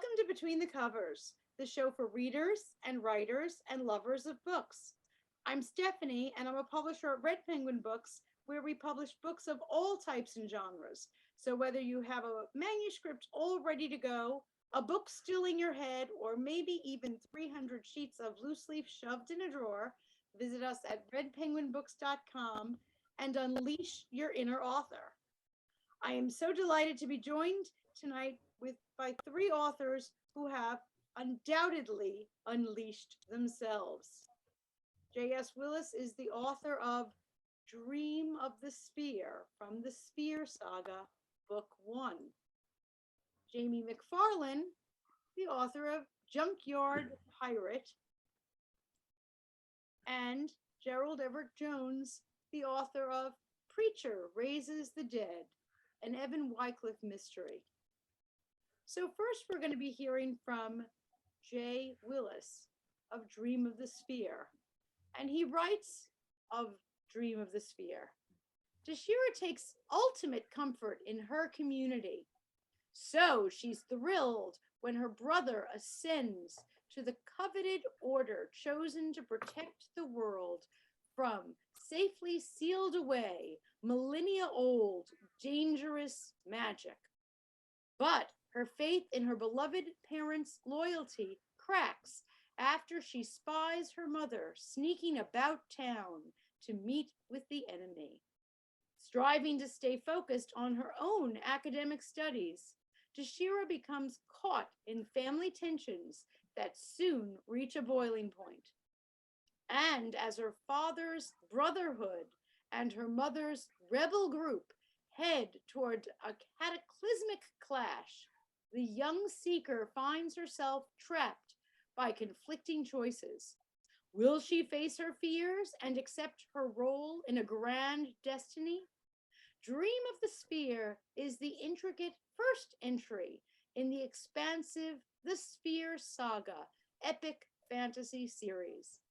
Welcome to Between the Covers, the show for readers and writers and lovers of books. I'm Stephanie, and I'm a publisher at Red Penguin Books, where we publish books of all types and genres. So whether you have a manuscript all ready to go, a book still in your head, or maybe even 300 sheets of loose leaf shoved in a drawer, visit us at redpenguinbooks.com and unleash your inner author. I am so delighted to be joined tonight by three authors who have undoubtedly unleashed themselves. J.S. Willis is the author of Dream of the Spear from the Spear Saga, Book 1. Jamie McFarlane, the author of Junkyard Pirate, and Gerald Everett Jones, the author of Preacher Raises the Dead, an Evan Wycliffe mystery. So first we're going to be hearing from J. Willis of Dream of the Spear. And he writes of Dream of the Spear. Deshira takes ultimate comfort in her community. So she's thrilled when her brother ascends to the coveted order chosen to protect the world from safely sealed away, millennia-old, dangerous magic. But her faith in her beloved parents' loyalty cracks after she spies her mother sneaking about town to meet with the enemy. Striving to stay focused on her own academic studies, Deshira becomes caught in family tensions that soon reach a boiling point. And as her father's brotherhood and her mother's rebel group head toward a cataclysmic clash, the young seeker finds herself trapped by conflicting choices. Will she face her fears and accept her role in a grand destiny? Dream of the Spear is the intricate first entry in the expansive The Spear Saga epic fantasy series.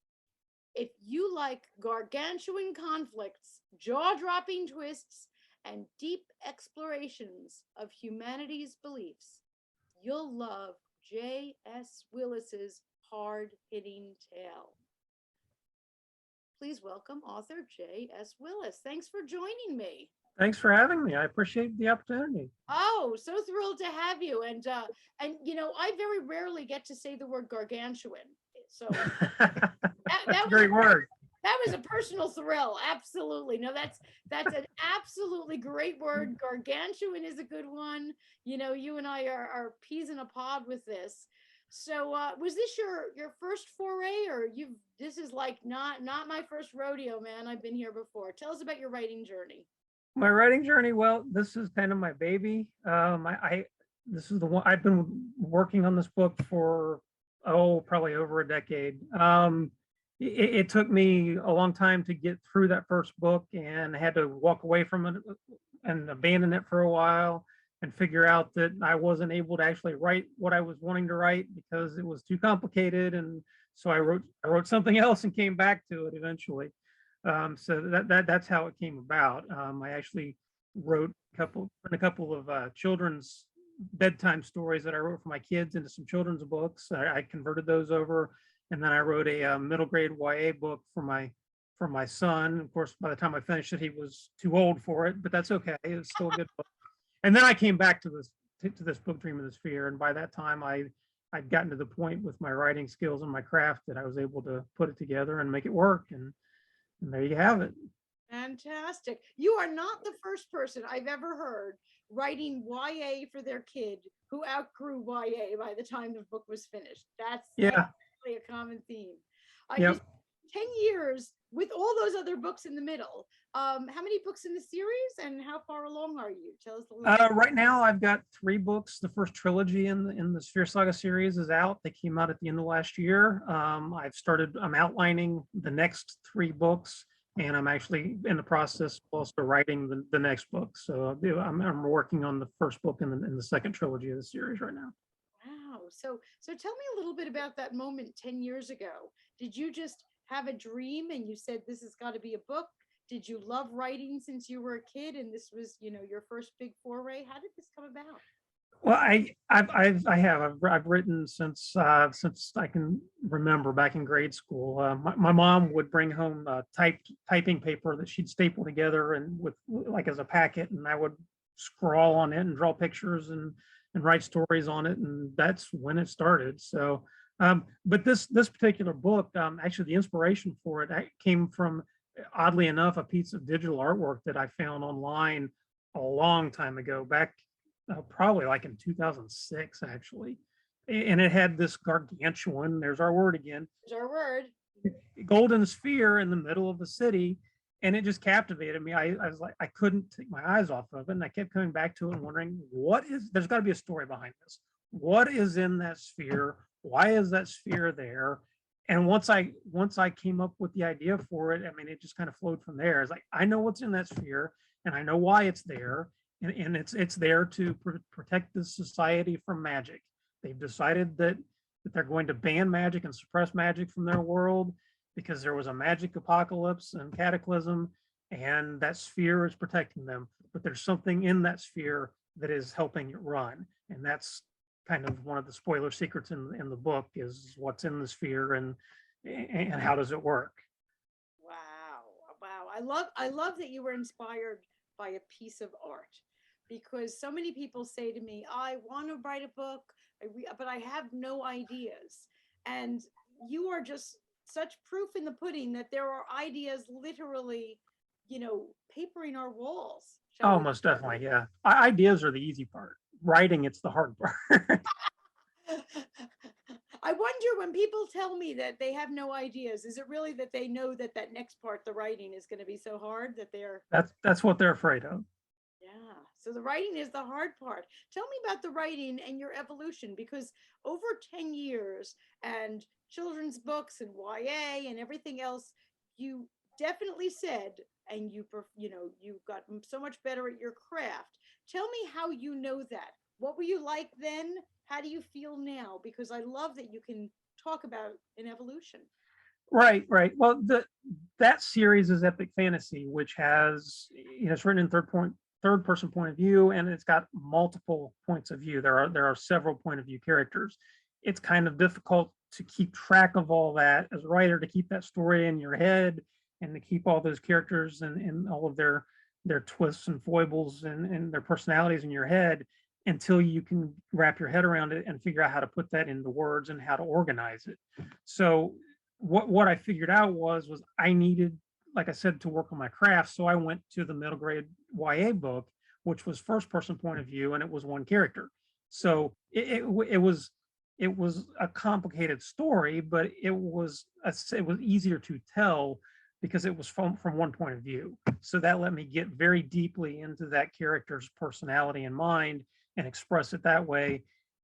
If you like gargantuan conflicts, jaw-dropping twists, and deep explorations of humanity's beliefs, you'll love J.S. Willis's hard-hitting tale. Please welcome author J.S. Willis. Thanks for joining me. Thanks for having me. I appreciate the opportunity. Oh, so thrilled to have you. And you know, I very rarely get to say the word gargantuan. So that was a great word. That was a personal thrill. Absolutely. No, that's an absolutely great word. Gargantuan is a good one. You know, you and I are peas in a pod with this. So was this your first foray, or this is like not my first rodeo, man? I've been here before. Tell us about your writing journey. My writing journey, well, this is kind of my baby. This is the one I've been working on this book for probably over a decade. It took me a long time to get through that first book, and I had to walk away from it and abandon it for a while and figure out that I wasn't able to actually write what I was wanting to write because it was too complicated. And so I wrote something else and came back to it eventually. So that's how it came about. I actually wrote a couple of children's bedtime stories that I wrote for my kids into some children's books. I converted those over, and then I wrote a middle grade YA book for my son. Of course, by the time I finished it, he was too old for it, but that's okay. It was still a good book. And then I came back to this book, Dream of the Sphere, and by that time I'd gotten to the point with my writing skills and my craft that I was able to put it together and make it work. And there you have it. Fantastic. You are not the first person I've ever heard writing YA for their kid who outgrew YA by the time the book was finished. That's actually a common theme. Yep. 10 years with all those other books in the middle. How many books in the series, and how far along are you? Tell us a little bit. Right now, I've got 3 books. The first trilogy in the Sphere Saga series is out. They came out at the end of last year. I'm outlining the next 3 books, and I'm actually in the process of also writing the next book. So I'm working on the first book in the second trilogy of the series right now. Wow. So tell me a little bit about that moment 10 years ago. Did you just have a dream and you said, this has got to be a book? Did you love writing since you were a kid and this was, your first big foray? How did this come about? Well, I've written since I can remember back in grade school. My mom would bring home typing paper that she'd staple together and with like as a packet, and I would scrawl on it and draw pictures and write stories on it, and that's when it started. So, but this particular book, actually, the inspiration for it came from, oddly enough, a piece of digital artwork that I found online a long time ago, back probably like in 2006, actually. And it had this gargantuan, there's our word again, There's our word. golden sphere in the middle of the city. And it just captivated me. I was like, I couldn't take my eyes off of it. And I kept coming back to it and wondering, there's got to be a story behind this. What is in that sphere? Why is that sphere there? And once I came up with the idea for it, I mean, it just kind of flowed from there. It's like, I know what's in that sphere and I know why it's there. And it's there to protect the society from magic. They've decided that they're going to ban magic and suppress magic from their world because there was a magic apocalypse and cataclysm, and that sphere is protecting them. But there's something in that sphere that is helping it run, and that's kind of one of the spoiler secrets in the book, is what's in the sphere and how does it work. Wow. Wow. I love that you were inspired by a piece of art, because so many people say to me, I want to write a book, but I have no ideas. And you are just such proof in the pudding that there are ideas literally, papering our walls. Shall Oh, we? most definitely, yeah. Ideas are the easy part. Writing, it's the hard part. I wonder, when people tell me that they have no ideas, is it really that they know that that next part, the writing, is going to be so hard that they're, That's what they're afraid of. yeah. So the writing is the hard part. Tell me about the writing and your evolution, because over 10 years and children's books and YA and everything else, you definitely said, and you got so much better at your craft. Tell me how you know that. What were you like then? How do you feel now? Because I love that you can talk about an evolution. Right, right. Well, that series is epic fantasy, which has, it's written in third person point of view, and it's got multiple points of view. There are several point of view characters. It's kind of difficult to keep track of all that as a writer, to keep that story in your head and to keep all those characters and all of their twists and foibles and their personalities in your head, until you can wrap your head around it and figure out how to put that into words and how to organize it. So what I figured out was I needed, like I said, to work on my craft. So I went to the middle grade YA book, which was first person point of view, and it was one character. So it was a complicated story, but it was easier to tell because it was from one point of view. So that let me get very deeply into that character's personality and mind and express it that way.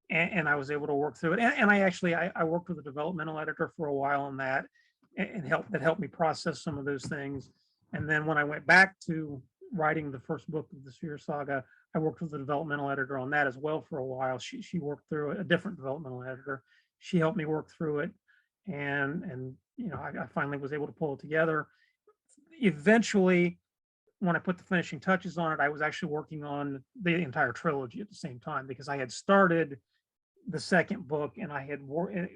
And I was able to work through it. And I worked with a developmental editor for a while on that, and helped me process some of those things. And then when I went back to writing the first book of the Sphere Saga, I worked with a developmental editor on that as well for a while. She worked through it, a different developmental editor. She helped me work through it, and I finally was able to pull it together. Eventually, when I put the finishing touches on it, I was actually working on the entire trilogy at the same time, because I had started the second book and I had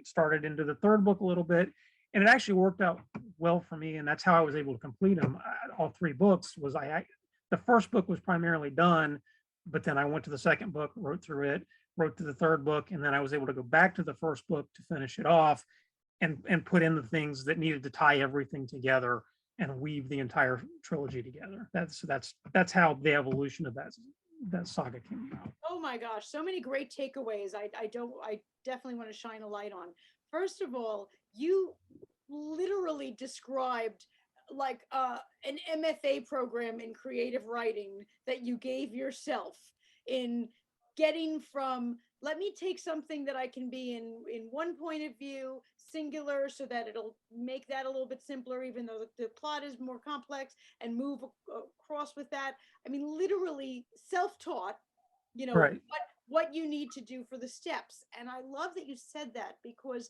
started into the third book a little bit, and it actually worked out well for me. And that's how I was able to complete them. All three books was the first book was primarily done, but then I went to the second book, wrote through it, wrote to the third book, and then I was able to go back to the first book to finish it off and put in the things that needed to tie everything together and weave the entire trilogy together. That's how the evolution of that saga came about. Oh my gosh, so many great takeaways. I definitely want to shine a light on. First of all, you literally described like an MFA program in creative writing that you gave yourself, in getting from, let me take something that I can be in one point of view, singular, so that it'll make that a little bit simpler, even though the plot is more complex, and move across with that. I mean, literally self-taught, Right. what you need to do for the steps. And I love that you said that, because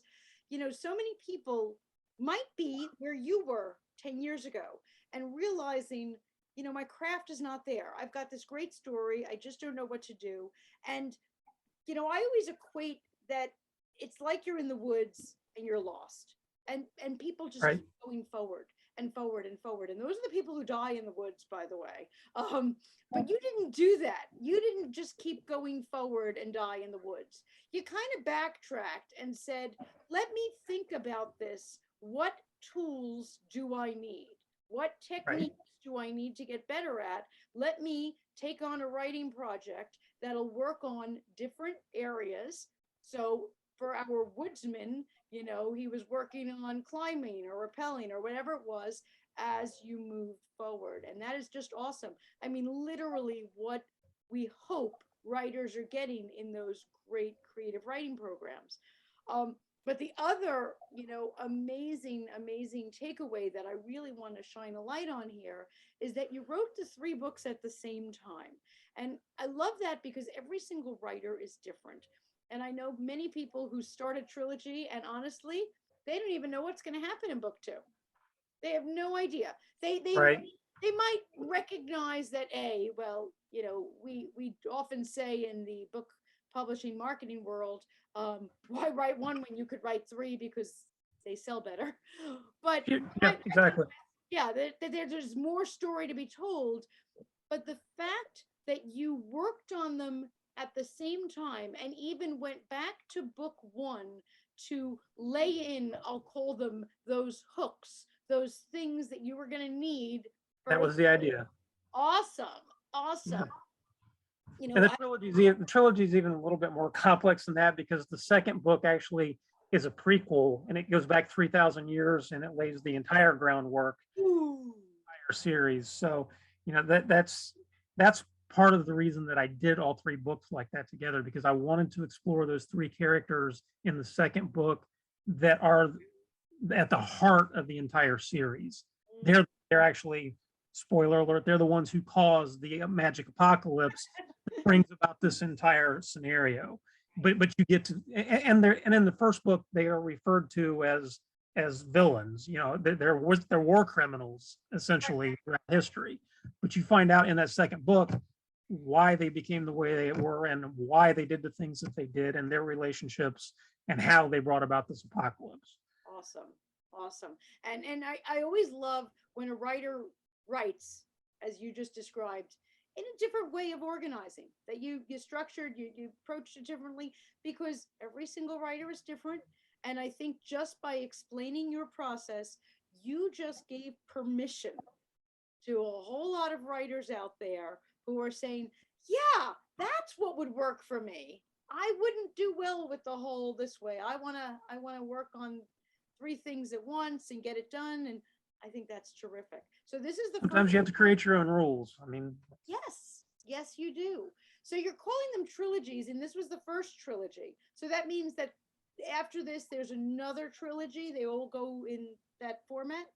so many people might be where you were 10 years ago, and realizing, my craft is not there. I've got this great story, I just don't know what to do. And I always equate that it's like you're in the woods and you're lost, and people just Right. keep going forward and forward and forward, and those are the people who die in the woods, by the way. But you didn't do that. You didn't just keep going forward and die in the woods. You kind of backtracked and said, let me think about this. What tools do I need? What Right. techniques do I need to get better at? Let me take on a writing project that'll work on different areas. So for our woodsman, he was working on climbing or rappelling or whatever it was as you moved forward. And that is just awesome. I mean, literally what we hope writers are getting in those great creative writing programs. But the other, amazing, amazing takeaway that I really want to shine a light on here is that you wrote the 3 books at the same time. And I love that because every single writer is different. And I know many people who start a trilogy, and honestly, they don't even know what's going to happen in book 2. They have no idea. Right. They might recognize that we often say in the book publishing marketing world, why write one when you could write 3 because they sell better. But Yeah, exactly. yeah, there's more story to be told. But the fact that you worked on them at the same time and even went back to book 1 to lay in, I'll call them those hooks, those things that you were going to need. That was the idea. Awesome. Awesome. Yeah. And the trilogy is even a little bit more complex than that because the second book actually is a prequel and it goes back 3,000 years and it lays the entire groundwork, entire series. So, that's part of the reason that I did all 3 books like that together, because I wanted to explore those 3 characters in the second book that are at the heart of the entire series. They're actually, spoiler alert, they're the ones who cause the magic apocalypse that brings about this entire scenario. But you get to, and in the first book they are referred to as villains. They're war criminals essentially throughout history. But you find out in that second book why they became the way they were and why they did the things that they did and their relationships and how they brought about this apocalypse. Awesome. And I always love when a writer writes, as you just described, in a different way of organizing, that you structured, you approached it differently, because every single writer is different. And I think just by explaining your process, you just gave permission to a whole lot of writers out there who are saying, yeah, that's what would work for me. I wouldn't do well with the whole this way. I want to work on 3 things at once and get it done. And I think that's terrific. So this is the Sometimes first. you have to create your own rules. I mean, yes, you do. So you're calling them trilogies, and this was the first trilogy. So that means that after this, there's another trilogy. They all go in that format.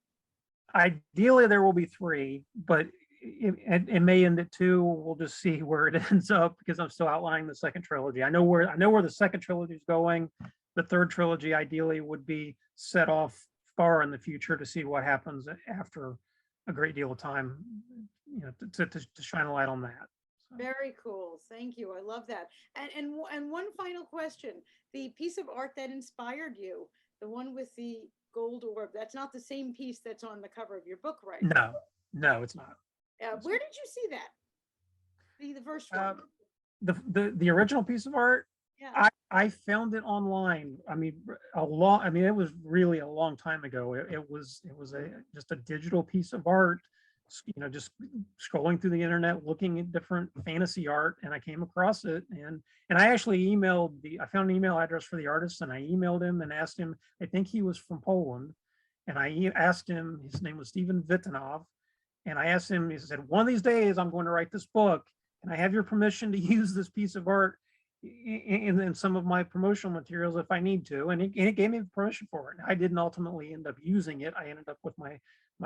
Ideally, there will be 3, but it may end at 2. We'll just see where it ends up because I'm still outlining the second trilogy. I know where the second trilogy is going. The third trilogy ideally would be set off far in the future to see what happens after a great deal of time, to shine a light on that. So. Very cool. Thank you. I love that. And one final question: the piece of art that inspired you, the one with the gold orb, that's not the same piece that's on the cover of your book, right? No, it's not. Where did you see that? The first one. The original piece of art. Yeah. I found it online. I mean, it was really a long time ago. It was just a digital piece of art. Just scrolling through the internet, looking at different fantasy art, and I came across it. And I actually I found an email address for the artist, and I emailed him and asked him. I think he was from Poland, and I asked him. His name was Stephen Vitanov, and I asked him. He said, "One of these days, I'm going to write this book, and I have your permission to use this piece of art in some of my promotional materials if I need to." And he gave me permission for it. I didn't ultimately end up using it. I ended up with my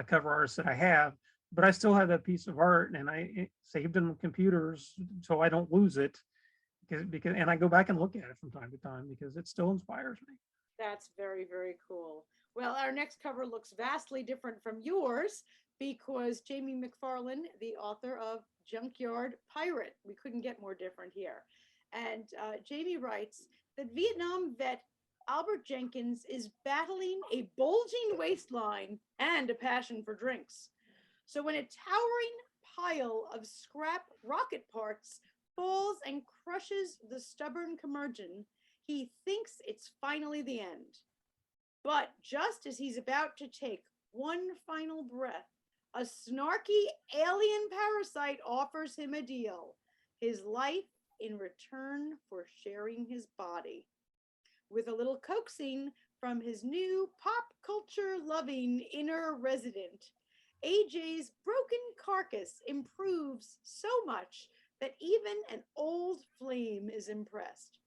cover artist that I have, but I still have that piece of art, and I saved it in computers so I don't lose it, because and I go back and look at it from time to time because it still inspires me. That's very, very cool. Well, our next cover looks vastly different from yours because Jamie McFarlane, the author of Junkyard Pirate, we couldn't get more different here. And Jamie writes that Vietnam vet Albert Jenkins is battling a bulging waistline and a passion for drinks. So when a towering pile of scrap rocket parts falls and crushes the stubborn curmudgeon, he thinks it's finally the end. But just as he's about to take one final breath, a snarky alien parasite offers him a deal: his life in return for sharing his body. With a little coaxing from his new pop culture loving inner resident, AJ's broken carcass improves so much that even an old flame is impressed.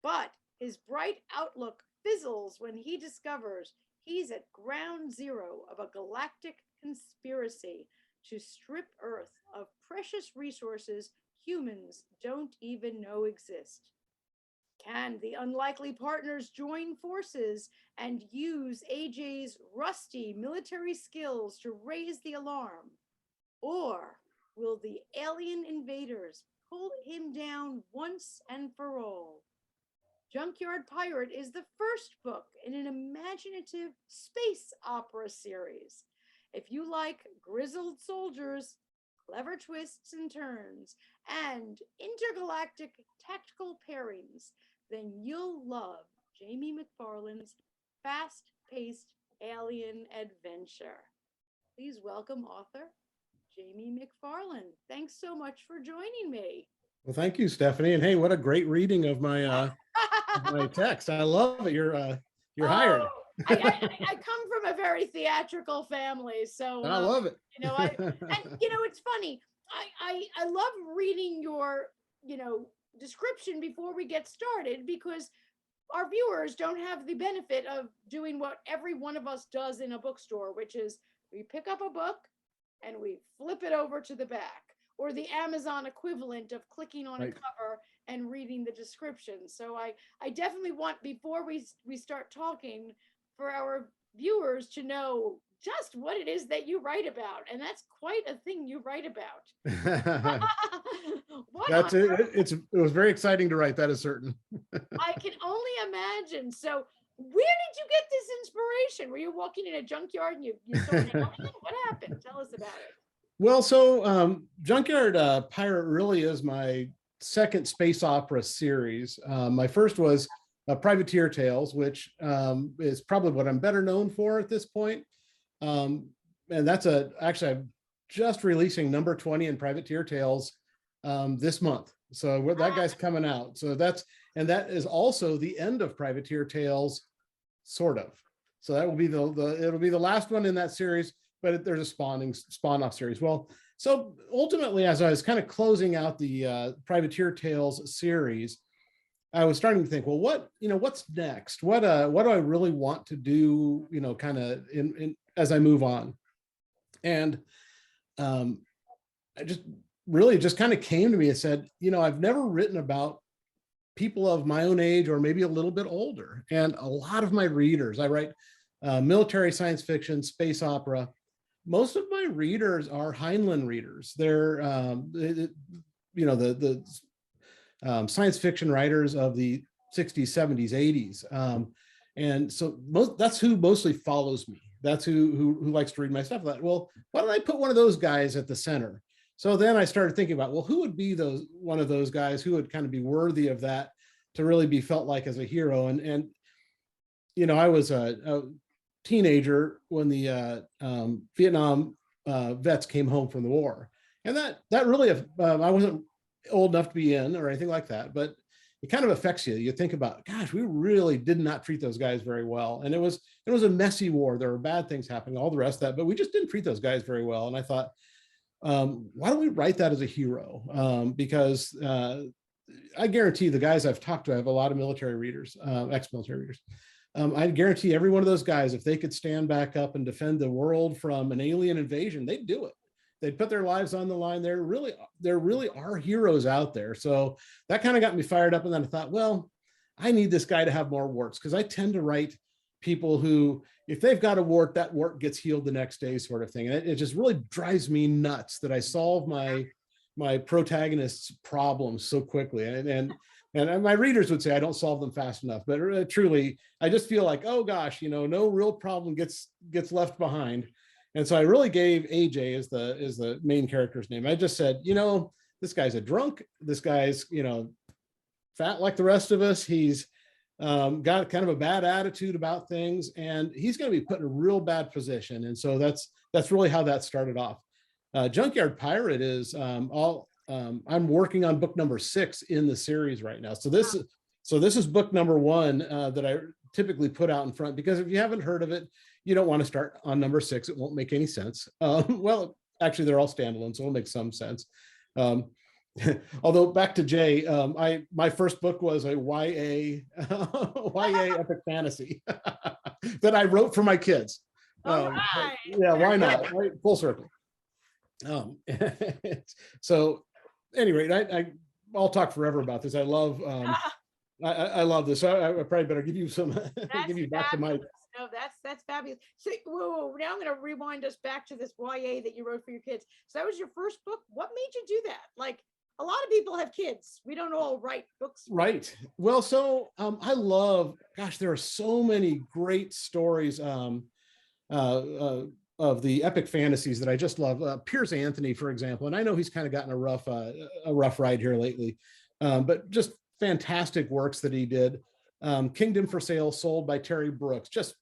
But his bright outlook fizzles when he discovers he's at ground zero of a galactic conspiracy to strip Earth of precious resources humans don't even know exist. Can the unlikely partners join forces and use AJ's rusty military skills to raise the alarm? Or will the alien invaders pull him down once and for all? Junkyard Pirate is the first book in an imaginative space opera series. If you like grizzled soldiers, clever twists and turns, and intergalactic tactical pairings, then you'll love Jamie McFarlane's fast-paced alien adventure. Please welcome author Jamie McFarlane. Thanks so much for joining me. Well, thank you, Stephanie. And hey, what a great reading of my my text. I love it. You're hired. I come from a very theatrical family, so I love it. It's funny. I love reading your description before we get started, because our viewers don't have the benefit of doing what every one of us does in a bookstore, which is we pick up a book and we flip it over to the back, or the Amazon equivalent of clicking on a cover and reading the description. So I definitely want, before we start talking, for our viewers to know just what it is that you write about. And that's quite a thing you write about. That's it. It was very exciting to write, that is certain. I can only imagine. So where did you get this inspiration? Were you walking in a junkyard and you saw an alien? What happened? Tell us about it. Well, so Junkyard Pirate really is my second space opera series. My first was Privateer Tales, which is probably what I'm better known for at this point. And that's actually, I'm just releasing number 20 in Privateer Tales this month. So that guy's coming out. So that is also the end of Privateer Tales, sort of. So that will be it'll be the last one in that series, but there's a spawn-off series. Well, so ultimately, as I was kind of closing out the Privateer Tales series, I was starting to think, well, what's next? What do I really want to do, kind of as I move on? And I just kind of came to me and said, I've never written about people of my own age or maybe a little bit older. And a lot of my readers, I write military science fiction, space opera. Most of my readers are Heinlein readers. They're, the science fiction writers of the 60s, 70s, 80s. And so that's who mostly follows me. That's who likes to read my stuff. Well, why don't I put one of those guys at the center? So then I started thinking about, well, who would be one of those guys who would kind of be worthy of that, to really be felt like as a hero. And I was a teenager when the Vietnam vets came home from the war. And that really, I wasn't old enough to be in or anything like that, but it kind of affects you. You think about, gosh, we really did not treat those guys very well. And it was a messy war. There were bad things happening, all the rest of that, but we just didn't treat those guys very well. And I thought, why don't we write that as a hero? Because I guarantee the guys I've talked to, I have a lot of military readers, ex-military readers. I guarantee every one of those guys, if they could stand back up and defend the world from an alien invasion, they'd do it. They'd put their lives on the line. There really are heroes out there. So that kind of got me fired up. And then I thought, well, I need this guy to have more warts, because I tend to write people who, if they've got a wart, that wart gets healed the next day, sort of thing. And it just really drives me nuts that I solve my protagonist's problems so quickly. And and my readers would say I don't solve them fast enough, but truly, I just feel like, oh gosh, no real problem gets left behind. And so I really gave AJ as the main character's name. I just said, this guy's a drunk. This guy's, fat like the rest of us. He's got kind of a bad attitude about things, and he's going to be put in a real bad position. And so that's really how that started off. Junkyard Pirate is I'm working on book number 6 in the series right now. So this is book number 1 that I typically put out in front, because if you haven't heard of it, you don't want to start on number 6. It won't make any sense. Well, actually, they're all standalone, so it'll make some sense. Although back to Jay, my first book was a YA epic fantasy that I wrote for my kids. Right. Yeah, why not? Right? Full circle. So, at any rate, I'll talk forever about this. I love this. So I probably better give you some. Give you back to my. No, that's fabulous. So whoa, now I'm going to rewind us back to this YA that you wrote for your kids. So that was your first book. What made you do that? Like, a lot of people have kids. We don't all write books. Right. Well, so I love, gosh, there are so many great stories of the epic fantasies that I just love. Piers Anthony, for example, and I know he's kind of gotten a rough ride here lately, but just fantastic works that he did. Kingdom for Sale, Sold by Terry Brooks, just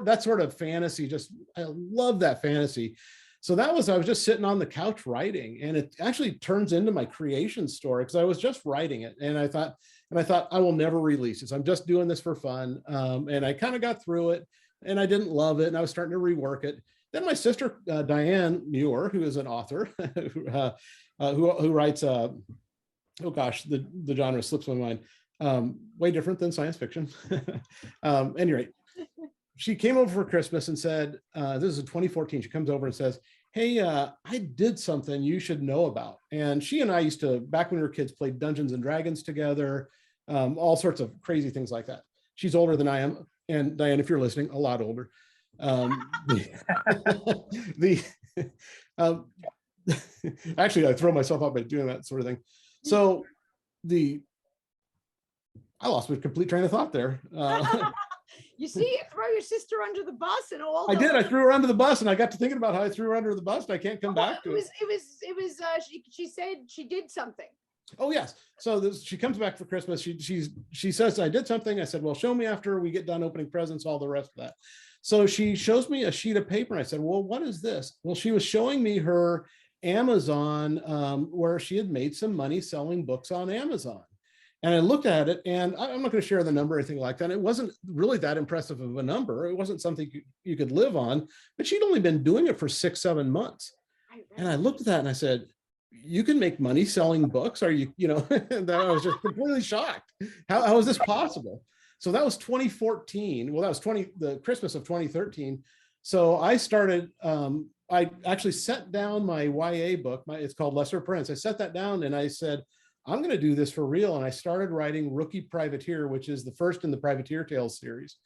that sort of fantasy. I love that fantasy. So I was just sitting on the couch writing, and it actually turns into my creation story, because I was just writing it, and I thought I will never release this. I'm just doing this for fun. And I kind of got through it, and I didn't love it, and I was starting to rework it. Then my sister, Diane Muir, who is an author, who writes, oh gosh, the genre slips my mind. Way different than science fiction. Anyway, she came over for Christmas and said, this is in 2014. She comes over and says, hey, I did something you should know about. And she and I used to, back when we were kids, play Dungeons and Dragons together, all sorts of crazy things like that. She's older than I am. And Diane, if you're listening, a lot older. Actually, I throw myself out by doing that sort of thing. So I lost my complete train of thought there. You see, you throw your sister under the bus and all. I did. I threw her under the bus, and I got to thinking about how I threw her under the bus, and I can't come back to it. She said she did something. Oh yes. So she comes back for Christmas. She says, I did something. I said, well, show me after we get done opening presents, all the rest of that. So she shows me a sheet of paper, and I said, well, what is this? Well, she was showing me her Amazon, where she had made some money selling books on Amazon. And I looked at it, and I'm not going to share the number or anything like that. It wasn't really that impressive of a number. It wasn't something you could live on, but she'd only been doing it for 6-7 months. And I looked at that and I said, you can make money selling books? Are you, and I was just completely shocked. How is this possible? So that was 2014. Well, that was the Christmas of 2013. So I started, I actually set down my YA book. It's called Lesser Prince. I set that down and I said, I'm going to do this for real. And I started writing Rookie Privateer, which is the first in the Privateer Tales series.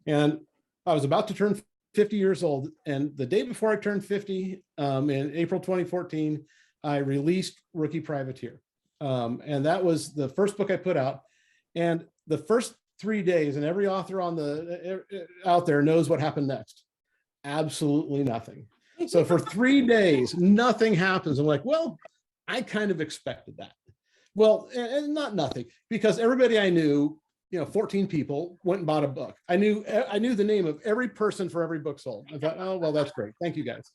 And I was about to turn 50 years old. And the day before I turned 50, in April 2014, I released Rookie Privateer. And that was the first book I put out. And the first 3 days, and every author out there knows what happened next. Absolutely nothing. So for 3 days, nothing happens. I'm like, well, I kind of expected that. Well, and not nothing, because everybody I knew, 14 people went and bought a book. I knew the name of every person for every book sold. I thought, oh, well, that's great. Thank you guys.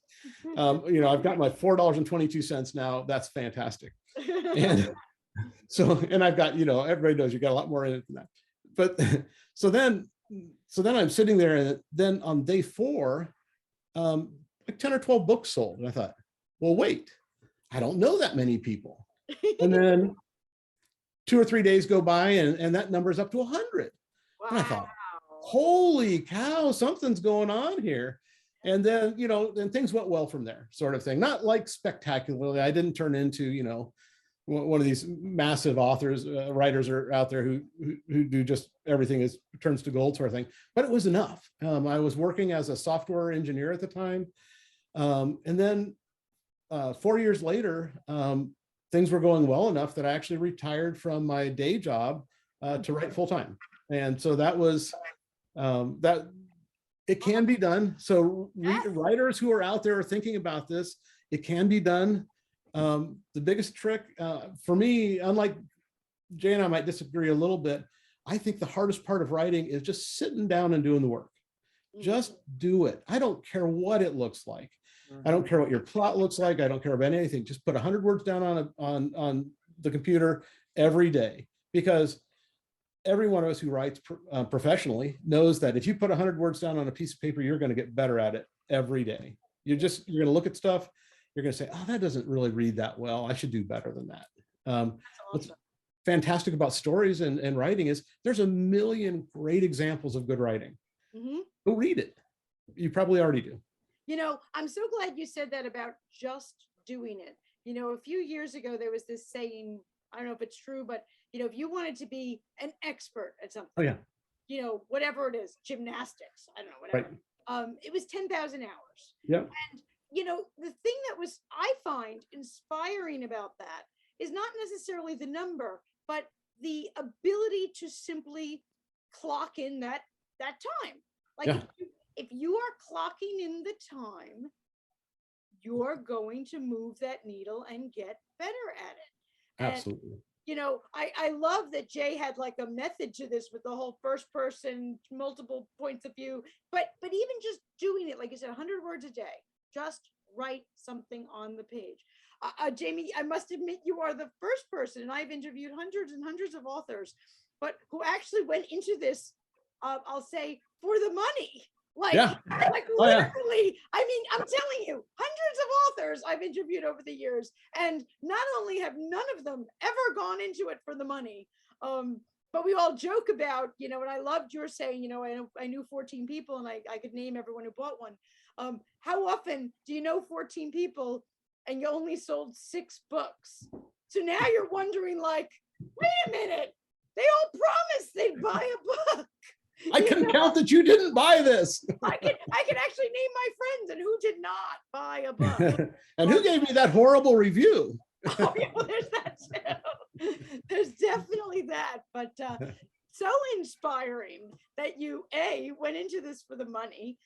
I've got my $4.22 now. That's fantastic. And so, and I've got, everybody knows you got a lot more in it than that. But so then I'm sitting there, and then on day 4, like 10 or 12 books sold. And I thought, well, wait, I don't know that many people. And then 2 or 3 days go by, and that number is up to 100. Wow. And I thought, holy cow, something's going on here. And then, then things went well from there, sort of thing. Not like spectacularly. I didn't turn into, one of these massive authors, writers are out there who do just everything turns to gold sort of thing. But it was enough. I was working as a software engineer at the time. And then 4 years later, things were going well enough that I actually retired from my day job to write full time. And so that was that. It can be done. So writers who are out there are thinking about this, it can be done. The biggest trick for me, unlike Jay and I might disagree a little bit, I think the hardest part of writing is just sitting down and doing the work. Just do it. I don't care what it looks like. I don't care what your plot looks like. I don't care about anything. Just put 100 words down on the computer every day, because every one of us who writes professionally knows that if you put 100 words down on a piece of paper, you're going to get better at it every day. You're going to look at stuff. You're going to say, oh, that doesn't really read that well. I should do better than that. What's fantastic about stories and writing is there's a million great examples of good writing. Go read it. You probably already do. You know, I'm so glad you said that about just doing it. You know, a few years ago, there was this saying, I don't know if it's true, but you know, if you wanted to be an expert at something, Oh yeah, you know, whatever it is, gymnastics, I don't know, whatever. Right. It was 10,000 hours. Yep. And you know, the thing that was, I find inspiring about that is not necessarily the number, but the ability to simply clock in that time. Like Yeah. if you are clocking in the time, you're going to move that needle and get better at it. Absolutely. And, you know, I love that Jay had like a method to this with the whole first person, multiple points of view, but even just doing it, like you said, 100 words a day, just write something on the page. Jamie, I must admit you are the first person, and I've interviewed hundreds and hundreds of authors, but who actually went into this, I'll say, for the money. Like, Yeah. like Oh, yeah. literally, I mean, I'm telling you, hundreds of authors I've interviewed over the years, and not only have none of them ever gone into it for the money, but we all joke about, you know, and I loved your saying, you know, I knew 14 people and I could name everyone who bought one. How often do you know 14 people and you only sold 6 books? So now you're wondering, like, wait a minute, they all promised they'd buy a book. I can count that you didn't buy this. I can actually name my friends and who did not buy a book. And who gave me that horrible review? Oh, yeah, well, there's that too. There's definitely that, but so inspiring that you went into this for the money,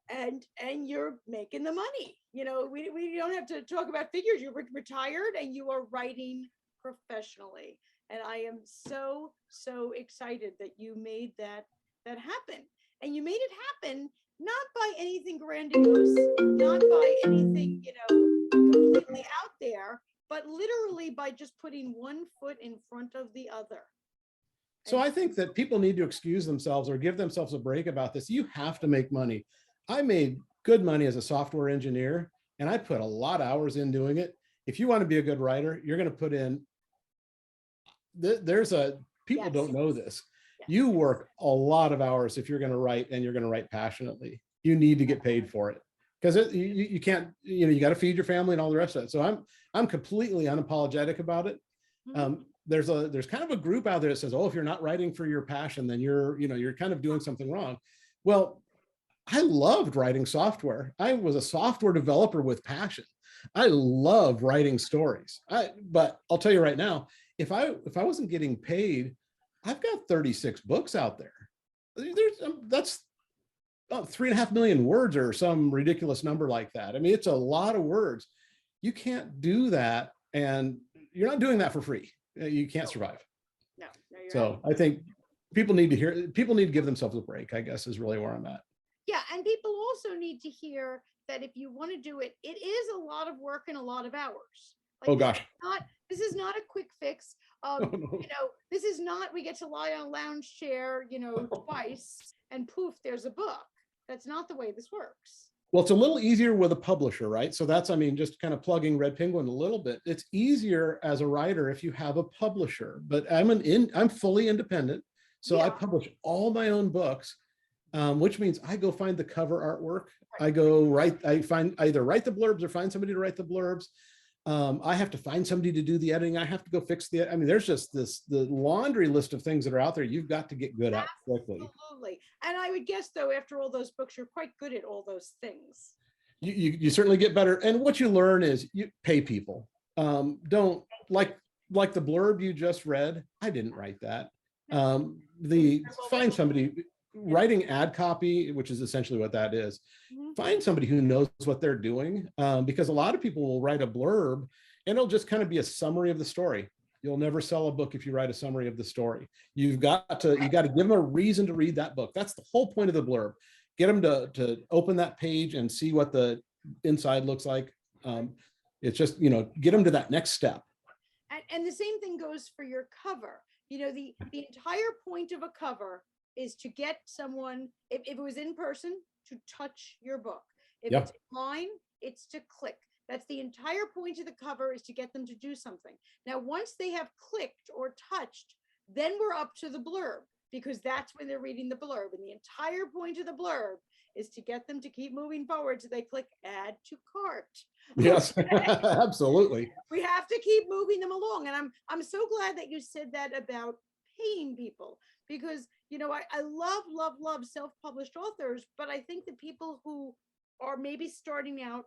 and you're making the money. You know, we don't have to talk about figures. You're retired and you are writing professionally, and I am so excited that you made that happen. And you made it happen not by anything grandiose, not by anything, you know, completely out there, but literally by just putting one foot in front of the other. So I think that people need to excuse themselves or give themselves a break about this. You have to make money. I made good money as a software engineer, and I put a lot of hours in doing it. If you want to be a good writer, you're going to put in, people Yes. don't know this. You work a lot of hours if you're going to write, and you're going to write passionately. You need to get paid for it, because you can't, you know, you got to feed your family and all the rest of it. So I'm completely unapologetic about it. There's kind of a group out there that says, oh, if you're not writing for your passion, then you're kind of doing something wrong. Well, I loved writing software. I was a software developer with passion. I love writing stories. But I'll tell you right now, if I wasn't getting paid, I've got 36 books out there. That's about 3.5 million words or some ridiculous number like that. I mean, it's a lot of words. You can't do that, and you're not doing that for free. You can't survive. No, So right. I think people need to give themselves a break, I guess, is really where I'm at. Yeah, and people also need to hear that if you want to do it, it is a lot of work and a lot of hours. Like, oh gosh. This is not a quick fix. No. You know, this is not, we get to lie on a lounge chair, you know, twice and poof, there's a book. That's not the way this works. Well, it's a little easier with a publisher, right? So that's, I mean, just kind of plugging Red Penguin a little bit. It's easier as a writer if you have a publisher, but I'm fully independent. So Yeah. I publish all my own books, which means I go find the cover artwork. I either write the blurbs or find somebody to write the blurbs. I have to find somebody to do the editing. I have to go fix I mean, there's just the laundry list of things that are out there you've got to get good at quickly. Absolutely. And I would guess, though, after all those books, you're quite good at all those things. You certainly get better. And what you learn is you pay people. Don't like the blurb you just read, I didn't write that. Find somebody writing ad copy, which is essentially what that is. Find somebody who knows what they're doing, because a lot of people will write a blurb and it'll just kind of be a summary of the story. You'll never sell a book if you write a summary of the story. You got to give them a reason to read that book. That's the whole point of the blurb. Get them to open that page and see what the inside looks like. It's just, get them to that next step. And the same thing goes for your cover. The entire point of a cover is to get someone, if it was in person, to touch your book. If it's online, it's to click. That's the entire point of the cover, is to get them to do something. Now, once they have clicked or touched, then we're up to the blurb, because that's when they're reading the blurb. And the entire point of the blurb is to get them to keep moving forward so they click add to cart. Yes, absolutely. We have to keep moving them along. And I'm so glad that you said that about paying people, because I love self-published authors, but I think the people who are maybe starting out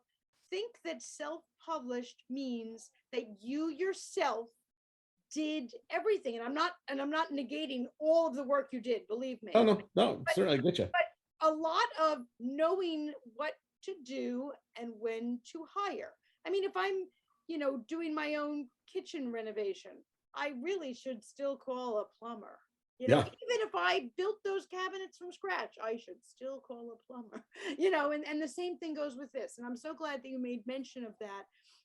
think that self-published means that you yourself did everything. And I'm not negating all of the work you did, believe me. Oh, no, certainly get you. But a lot of knowing what to do and when to hire. I mean, if I'm, doing my own kitchen renovation, I really should still call a plumber. Even if I built those cabinets from scratch, I should still call a plumber, and the same thing goes with this. And I'm so glad that you made mention of that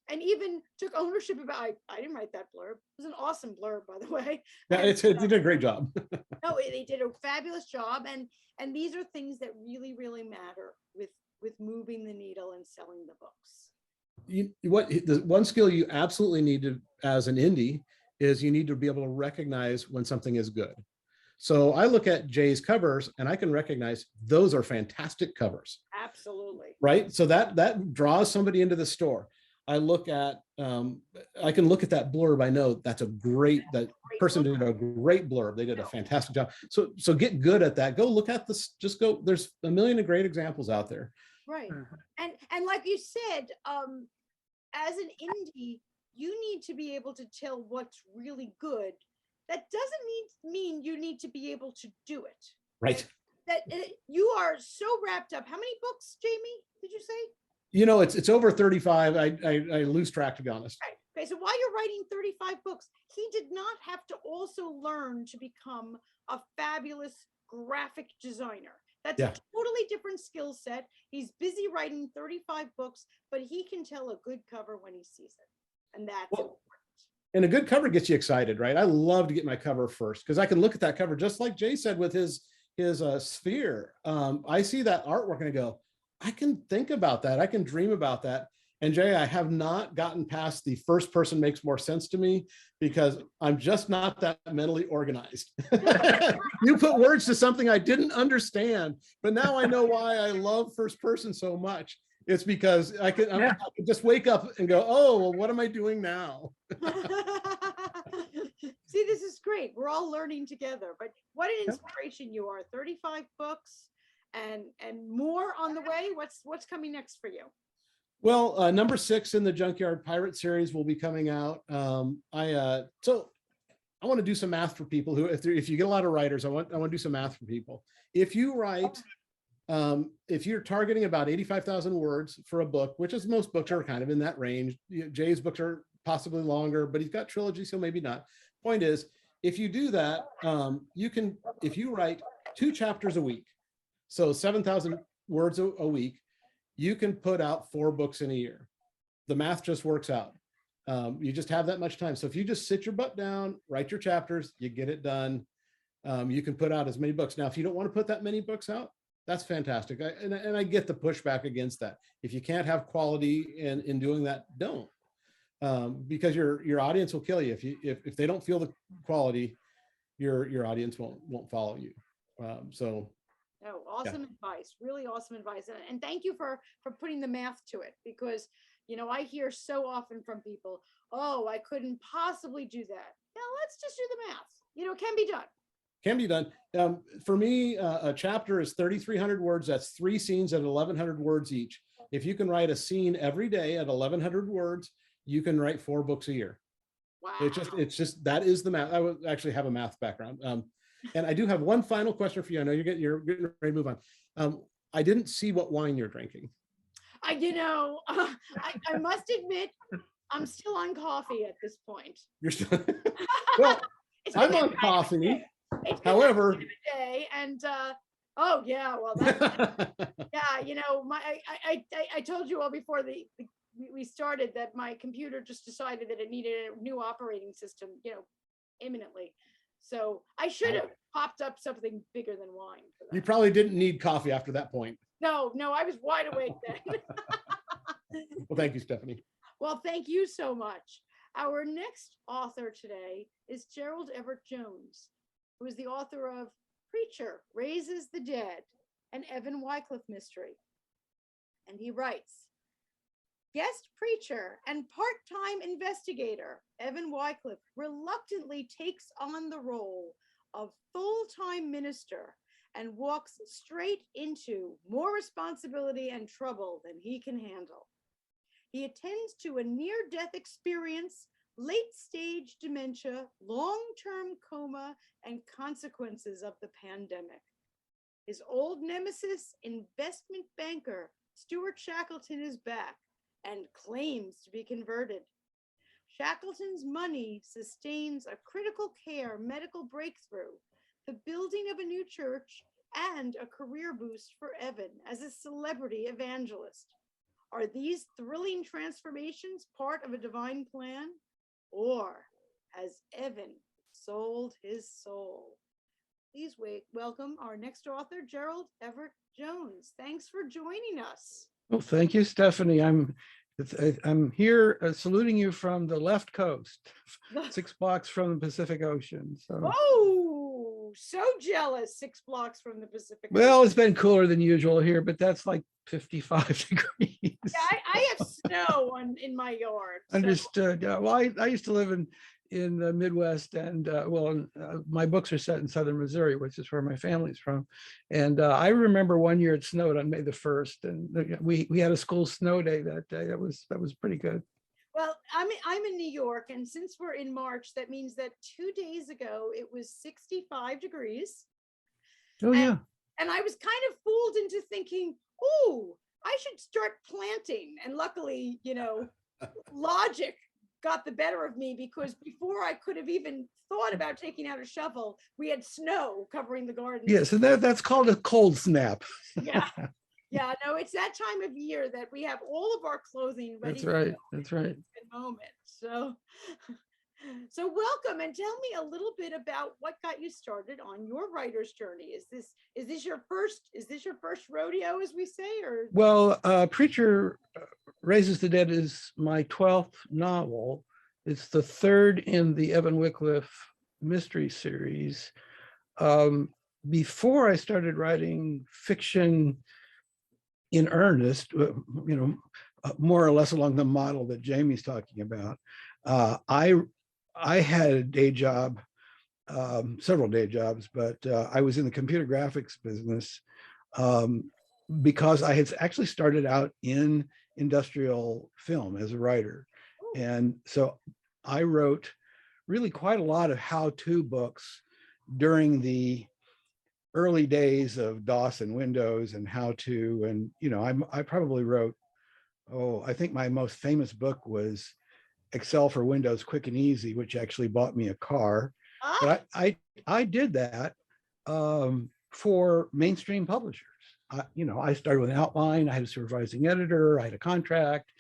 and even took ownership about, I didn't write that blurb. It was an awesome blurb, by the way. Yeah, it did a great job. No, they did a fabulous job. And these are things that really, really matter with moving the needle and selling the books. The one skill you absolutely need to, as an indie, is you need to be able to recognize when something is good. So I look at Jay's covers and I can recognize those are fantastic covers. Absolutely. Right. So that draws somebody into the store. I look at, I can look at that blurb. I know that person did a great blurb. They did a fantastic job. So get good at that. Go look at this. Just go. There's a million of great examples out there. Right. And like you said, as an indie, you need to be able to tell what's really good. That doesn't mean you need to be able to do it. Right. That you are so wrapped up. How many books, Jamie, did you say? It's over 35. I lose track, to be honest. Right. Okay. So while you're writing 35 books, he did not have to also learn to become a fabulous graphic designer. That's a totally different skill set. He's busy writing 35 books, but he can tell a good cover when he sees it. And that's important. And a good cover gets you excited, right? I love to get my cover first because I can look at that cover, just like Jay said with his sphere. I see that artwork and I go, I can think about that. I can dream about that. And Jay, I have not gotten past the first person makes more sense to me because I'm just not that mentally organized. You put words to something I didn't understand, but now I know why I love first person so much. It's because I can just wake up and go, oh, well, what am I doing now? See, this is great. We're all learning together, but what an inspiration you are. 35 books and more on the way. What's coming next for you? Well, number 6 in the Junkyard Pirate series will be coming out. I want to do some math for people who, if you get a lot of writers, I want to do some math for people. If you write, if you're targeting about 85,000 words for a book, which is most books are kind of in that range. Jay's books are possibly longer, but he's got trilogy, so maybe not. Point is, if you do that, if you write 2 chapters a week, so 7,000 words a week, you can put out 4 books in a year. The math just works out. You just have that much time. So if you just sit your butt down, write your chapters, you get it done. You can put out as many books. Now, if you don't want to put that many books out, that's fantastic. And I get the pushback against that. If you can't have quality in doing that, don't. Because your audience will kill you. If they don't feel the quality, your audience won't follow you. Oh, awesome advice. Really awesome advice. And thank you for putting the math to it, because, I hear so often from people, oh, I couldn't possibly do that. Yeah, let's just do the math. It can be done. Can be done. For me, a chapter is 3,300 words. That's 3 scenes at 1,100 words each. If you can write a scene every day at 1,100 words, you can write 4 books a year. Wow. It's just that is the math. I would actually have a math background. And I do have one final question for you. I know you're getting ready to move on. I didn't see what wine you're drinking. I must admit, I'm still on coffee at this point. You're still well. I'm on coffee. However, day and oh yeah, well that's yeah, I told you all before we started that my computer just decided that it needed a new operating system, imminently. So I should have popped up something bigger than wine. You probably didn't need coffee after that point. No, I was wide awake then. Well, thank you, Stephanie. Well, thank you so much. Our next author today is Gerald Everett Jones, who is the author of Preacher Raises the Dead, an Evan Wycliffe mystery. And he writes, guest preacher and part-time investigator Evan Wycliffe reluctantly takes on the role of full-time minister and walks straight into more responsibility and trouble than he can handle. He attends to a near-death experience, late-stage dementia, long-term coma, and consequences of the pandemic. His old nemesis, investment banker Stuart Shackleton, is back and claims to be converted. Shackleton's money sustains a critical care medical breakthrough, the building of a new church, and a career boost for Evan as a celebrity evangelist. Are these thrilling transformations part of a divine plan? Or has Evan sold his soul? Please welcome our next author, Gerald Everett Jones. Thanks for joining us. Well, thank you, Stephanie. I'm here saluting you from the left coast, 6 blocks from the Pacific Ocean. So. Oh, so jealous! 6 blocks from the Pacific Ocean. Well, it's been cooler than usual here, but that's like 55 degrees. Yeah, I have snow in my yard. So. Understood. Yeah. Well, I used to live in the Midwest, and my books are set in southern Missouri, which is where my family's from. And I remember one year it snowed on May the 1st, and we had a school snow day that day. That was pretty good. Well, I'm in New York, and since we're in March, that means that 2 days ago it was 65 degrees. Oh, yeah. And I was kind of fooled into thinking, oh, I should start planting. And luckily, logic got the better of me, because before I could have even thought about taking out a shovel, we had snow covering the garden. Yeah, so that's called a cold snap. Yeah. Yeah, no, it's that time of year that we have all of our clothing ready. That's right. That's right. At the moment. So welcome, and tell me a little bit about what got you started on your writer's journey. Is this your first rodeo, as we say, or? Well, Preacher Raises the Dead is my 12th novel. It's the 3rd in the Evan Wycliffe mystery series. Before I started writing fiction in earnest, more or less along the model that Jamie's talking about, I had a day job, several day jobs, but I was in the computer graphics business because I had actually started out in industrial film as a writer. And so I wrote really quite a lot of how-to books during the early days of DOS and Windows and how to, and I probably wrote, I think my most famous book was Excel for Windows Quick and Easy, which actually bought me a car. But I did that for mainstream publishers. I started with an outline, I had a supervising editor, I had a contract,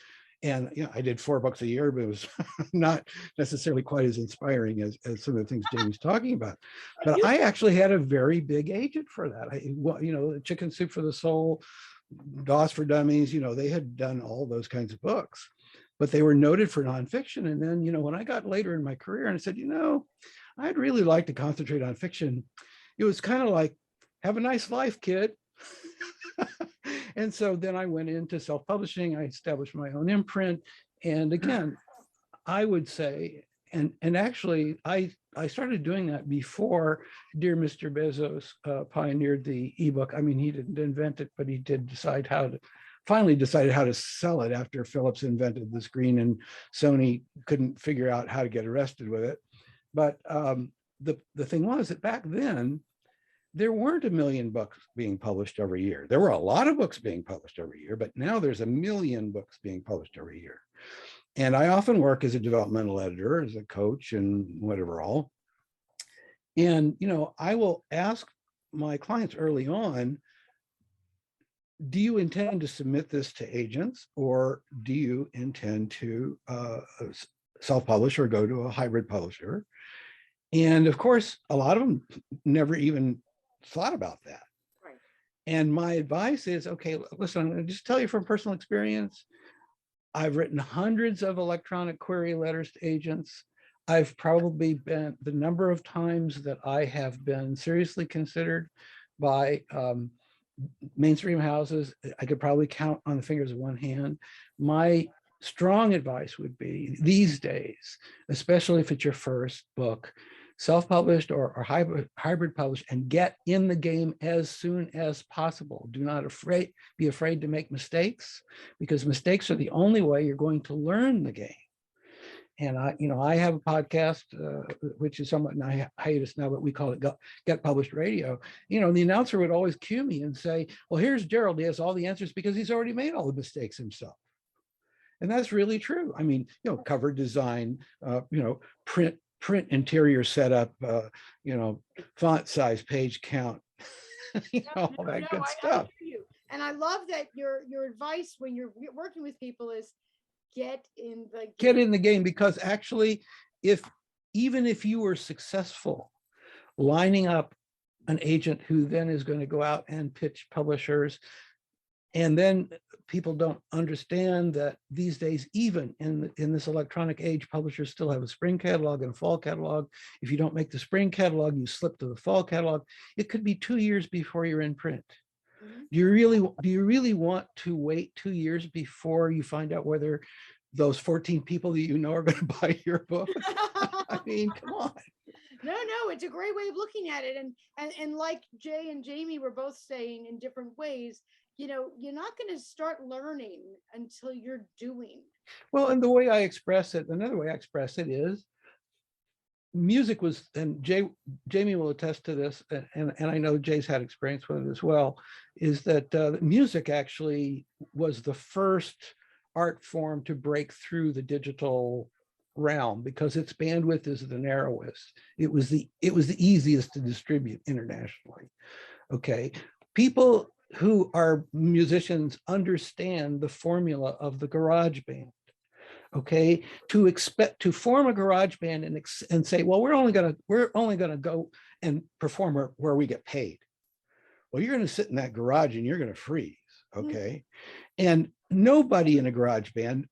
and I did 4 books a year, but it was not necessarily quite as inspiring as some of the things Jamie's talking about. But I actually had a very big agent for that. Chicken Soup for the Soul, DOS for Dummies, they had done all those kinds of books, but they were noted for nonfiction. And then, when I got later in my career and I said, I'd really like to concentrate on fiction, it was kind of like, have a nice life, kid. And so then I went into self-publishing. I established my own imprint. And again, I would say, and actually I started doing that before dear Mr. Bezos pioneered the ebook. I mean, he didn't invent it, but he did decide how finally decided how to sell it after Philips invented the screen and Sony couldn't figure out how to get arrested with it. But the thing was that back then, there weren't 1 million books being published every year. There were a lot of books being published every year, but now there's 1 million books being published every year. And I often work as a developmental editor, as a coach and whatever all. And, I will ask my clients early on, do you intend to submit this to agents, or do you intend to self-publish or go to a hybrid publisher? And of course, a lot of them never even thought about that. Right. And my advice is, okay, listen, I'm going to just tell you from personal experience. I've written hundreds of electronic query letters to agents. I've probably been, the number of times that I have been seriously considered by mainstream houses, I could probably count on the fingers of one hand. My strong advice would be, these days, especially if it's your first book, self-published or hybrid published, and get in the game as soon as possible. Do not be afraid to make mistakes, because mistakes are the only way you're going to learn the game. And I have a podcast, which is somewhat in hiatus now, but we call it Get Published Radio. The announcer would always cue me and say, well, here's Gerald. He has all the answers because he's already made all the mistakes himself. And that's really true. I mean, cover design, print interior setup, font size, page count, all that good stuff. I hear you. And I love that your advice when you're working with people is get in the game, because actually, even if you were successful lining up an agent who then is going to go out and pitch publishers, and then people don't understand that these days, even in this electronic age, publishers still have a spring catalog and a fall catalog. If you don't make the spring catalog, you slip to the fall catalog. It could be 2 years before you're in print. Mm-hmm. Do you really want to wait 2 years before you find out whether those 14 people that are going to buy your book? I mean, come on. No, it's a great way of looking at it. And like Jay and Jamie were both saying in different ways, you're not going to start learning until you're doing. Well, and the way I express it, another way I express it is, music was, and Jamie will attest to this, and I know Jay's had experience with it as well, is that music actually was the first art form to break through the digital realm, because its bandwidth is the narrowest. It was the easiest to distribute internationally. Okay, people who are musicians understand the formula of the garage band. Okay, to form a garage band and say, well, we're only gonna go and perform where we get paid. Well, you're gonna sit in that garage and you're gonna freeze. Okay, and nobody in a garage band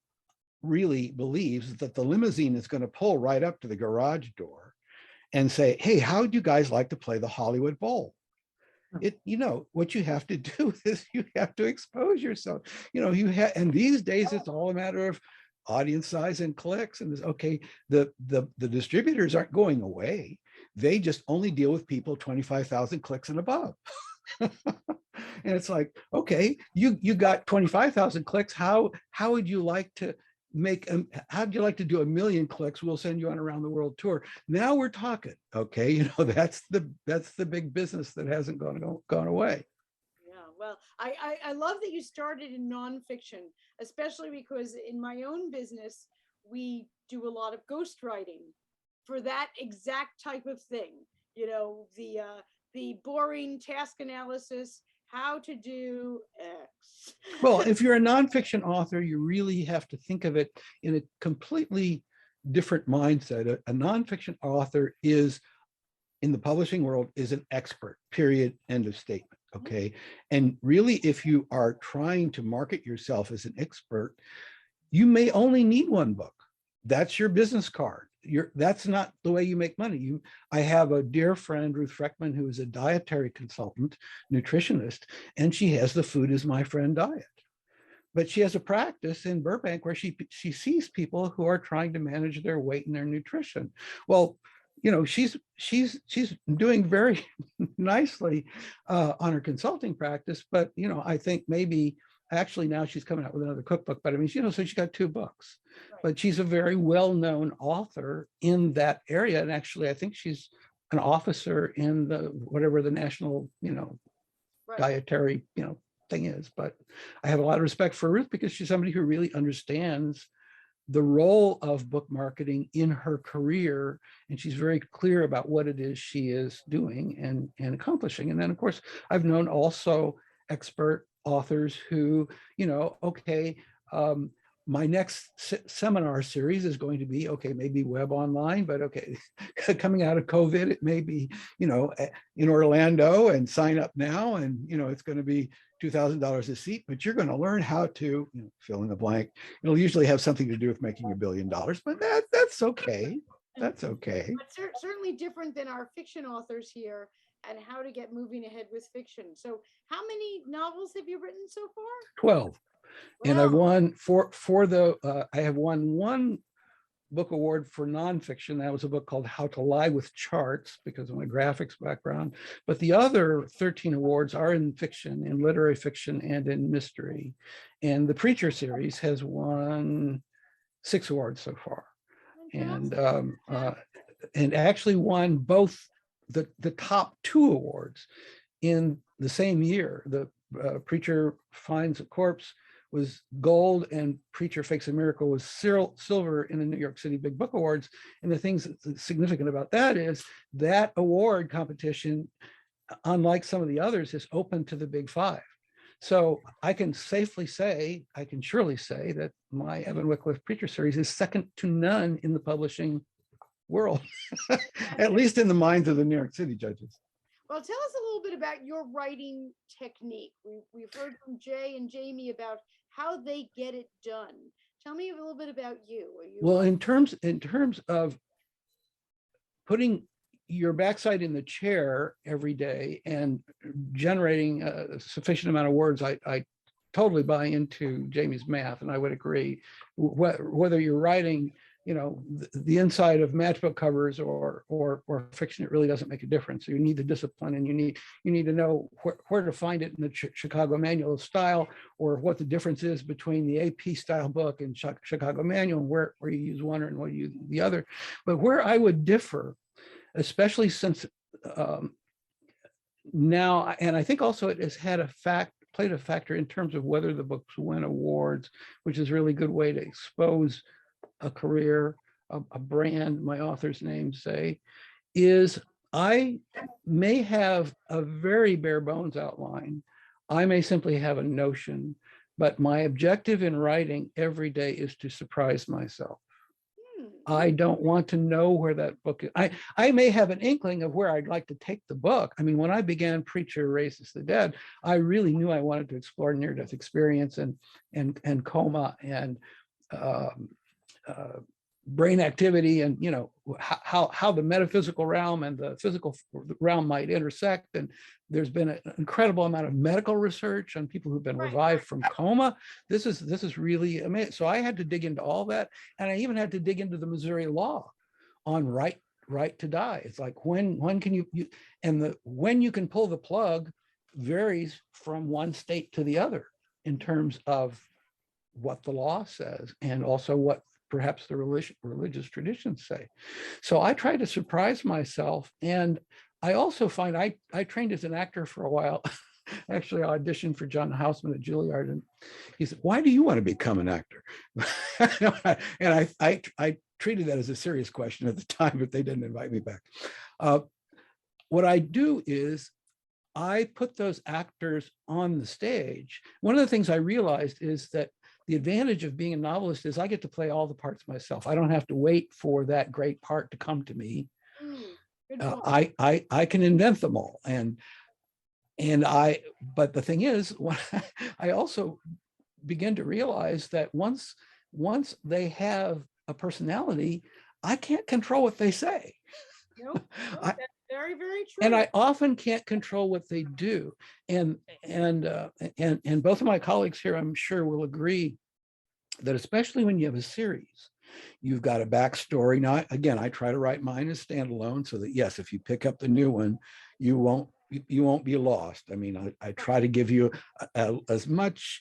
really believes that the limousine is going to pull right up to the garage door and say, hey, how would you guys like to play the Hollywood Bowl? What you have to do is you have to expose yourself. And these days it's all a matter of audience size and clicks. And the distributors aren't going away. They just only deal with people 25,000 clicks and above. And it's like, okay, you got 25,000 clicks. How would you like to how'd you like to do 1 million clicks? We'll send you on around the world tour. Now we're talking. Okay, that's the big business that hasn't gone away. Yeah, well, I love that you started in nonfiction, especially because in my own business we do a lot of ghostwriting for that exact type of thing. The boring task analysis, how to do X. Well, if you're a nonfiction author, you really have to think of it in a completely different mindset. A nonfiction author is, in the publishing world, is an expert, period, end of statement. Okay. And really, if you are trying to market yourself as an expert, you may only need one book. That's your business card. That's not the way you make money. I have a dear friend, Ruth Freckman, who is a dietary consultant, nutritionist, and she has the Food is My Friend diet. But she has a practice in Burbank where she sees people who are trying to manage their weight and their nutrition. Well, she's doing very nicely on her consulting practice, but I think maybe actually now she's coming out with another cookbook, but I mean, so she's got 2 books, Right. but she's a very well-known author in that area. And actually, I think she's an officer in the, whatever the national, Right. dietary, thing is. But I have a lot of respect for Ruth because she's somebody who really understands the role of book marketing in her career. And she's very clear about what it is she is doing and accomplishing. And then, of course, I've known also expert authors who, okay, my next seminar series is going to be, okay, maybe web online, but okay, coming out of COVID, it may be, in Orlando, and sign up now. And, it's going to be $2,000 a seat, but you're going to learn how to fill in the blank. It'll usually have something to do with making $1 billion, but that's okay. That's okay. But certainly different than our fiction authors here and how to get moving ahead with fiction. So how many novels have you written so far? 12. And I've Wow. won I have won 1 book award for nonfiction. That was a book called How to Lie with Charts because of my graphics background. But the other 13 awards are in fiction, in literary fiction, and in mystery. And the Preacher series has won 6 awards so far. And actually won both the top 2 awards in the same year. The Preacher Finds a Corpse was gold, and Preacher Fakes a Miracle was silver in the New York City Big Book Awards. And the things that's significant about that is that award competition, unlike some of the others, is open to the Big 5. So I can surely say that my Evan Wycliffe Preacher series is second to none in the publishing world, at least in the minds of the New York City judges. Well, tell us a little bit about your writing technique. We've heard from Jay and Jamie about how they get it done. Tell me a little bit about you. Well, in terms of putting your backside in the chair every day and generating a sufficient amount of words, I totally buy into Jamie's math, and I would agree. Whether you're writing, the inside of matchbook covers or fiction, it really doesn't make a difference. So you need the discipline, and you need to know where to find it in the Chicago Manual of Style, or what the difference is between the AP style book and Chicago Manual, and where you use one and what you use the other. But where I would differ, especially since now, and I think also it has played a factor in terms of whether the books win awards, which is a really good way to expose a career, a brand, my author's name, say, is I may have a very bare bones outline. I may simply have a notion, but my objective in writing every day is to surprise myself. I don't want to know where that book is. I may have an inkling of where I'd like to take the book. I mean, when I began Preacher Raises the Dead, I really knew I wanted to explore near-death experience and coma and brain activity, and how the metaphysical realm and the physical realm might intersect. And there's been an incredible amount of medical research on people who've been revived from coma. This is really amazing. So I had to dig into all that, and I even had to dig into the Missouri law on right to die. It's like when can you and when you can pull the plug varies from one state to the other in terms of what the law says, and also what perhaps the religious traditions say. So I try to surprise myself. And I also find I trained as an actor for a while. Actually, I auditioned for John Houseman at Juilliard, and he said, "Why do you want to become an actor?" And I treated that as a serious question at the time, but they didn't invite me back. What I do is I put those actors on the stage. One of the things I realized is that the advantage of being a novelist is I get to play all the parts myself. I don't have to wait for that great part to come to me. I can invent them all. But the thing is, I also begin to realize that once they have a personality, I can't control what they say. No, that's very, very true. And I often can't control what they do. And both of my colleagues here, I'm sure, will agree that especially when you have a series, you've got a backstory. Now, again, I try to write mine as standalone so that, yes, if you pick up the new one, you won't you won't be lost. I mean, I try to give you as much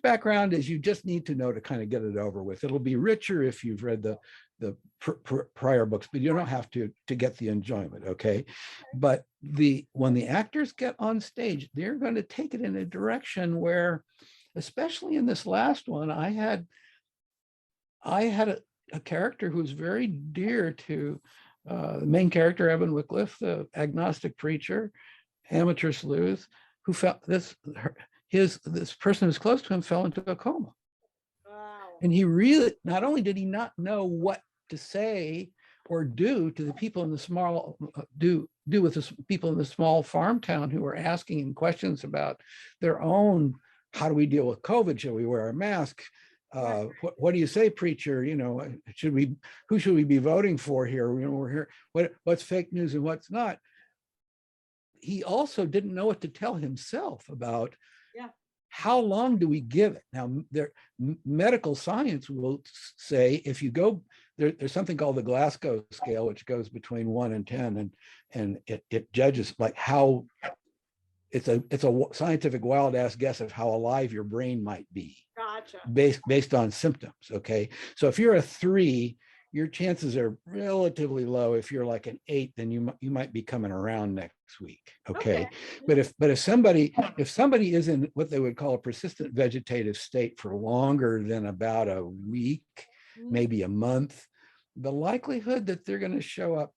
background as you just need to know to kind of get it over with. It'll be richer if you've read the prior books, but you don't have to get the enjoyment. Okay. But when the actors get on stage, they're going to take it in a direction where, especially in this last one, I had a character who was very dear to the main character, Evan Wycliffe, the agnostic preacher, amateur sleuth, who felt this person who's close to him fell into a coma. Wow. And he really, not only did he not know what to say or do to the people in the small, do with the people in the small farm town who were asking him questions about their own, how do we deal with COVID? Should we wear a mask? What do you say, preacher? You know, who should we be voting for here? You know, we're here. What's fake news and what's not? He also didn't know what to tell himself about. Yeah. How long do we give it? Now, medical science will say if you go, there's something called the Glasgow scale, which goes between 1 and 10, and it judges like how it's a scientific wild ass guess of how alive your brain might be. Gotcha. Based on symptoms. Okay. So if you're a 3, your chances are relatively low. If you're like an 8, then you might be coming around next week. Okay. But if somebody is in what they would call a persistent vegetative state for longer than about a week, maybe a month, the likelihood that they're going to show up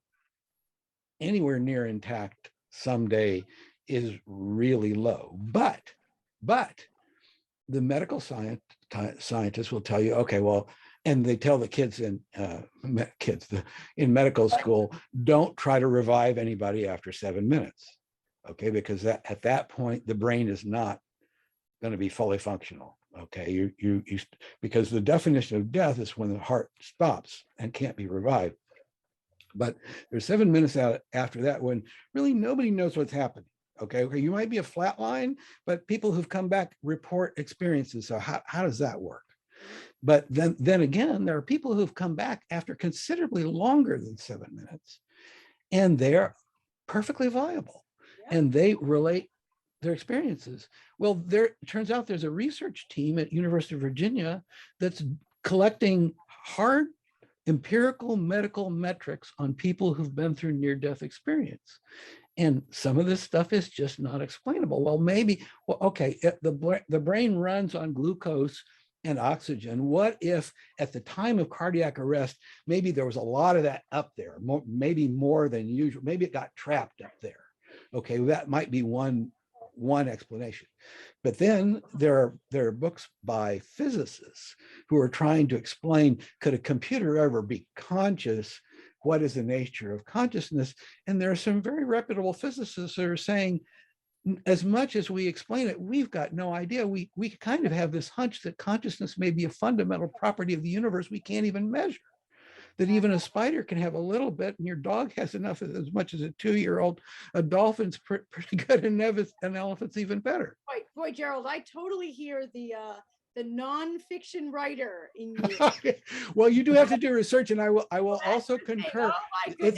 anywhere near intact someday is really low. But the medical scientists will tell you, okay, well, and they tell the kids in medical school, don't try to revive anybody after 7 minutes, okay? Because at that point, the brain is not going to be fully functional, okay? Because the definition of death is when the heart stops and can't be revived. But there's 7 minutes out after that when really nobody knows what's happening. Okay, you might be a flat line, but people who've come back report experiences. So how does that work? But then again, there are people who've come back after considerably longer than 7 minutes, and they're perfectly viable, and they relate their experiences. Well, it turns out there's a research team at University of Virginia that's collecting hard empirical medical metrics on people who've been through near-death experience. And some of this stuff is just not explainable. Well, okay, the brain runs on glucose and oxygen. What if at the time of cardiac arrest, maybe there was a lot of that up there, maybe more than usual, maybe it got trapped up there. Okay, well, that might be one explanation. But then there are books by physicists who are trying to explain, could a computer ever be conscious? What is the nature of consciousness? And there are some very reputable physicists that are saying, as much as we explain it, we've got no idea. We kind of have this hunch that consciousness may be a fundamental property of the universe we can't even measure. That even a spider can have a little bit, and your dog has enough as much as a 2-year-old. A dolphin's pretty good, and an elephant's even better. Boy, Gerald, I totally hear the nonfiction writer in you. Well, you do have to do research, and I will also concur. Oh, my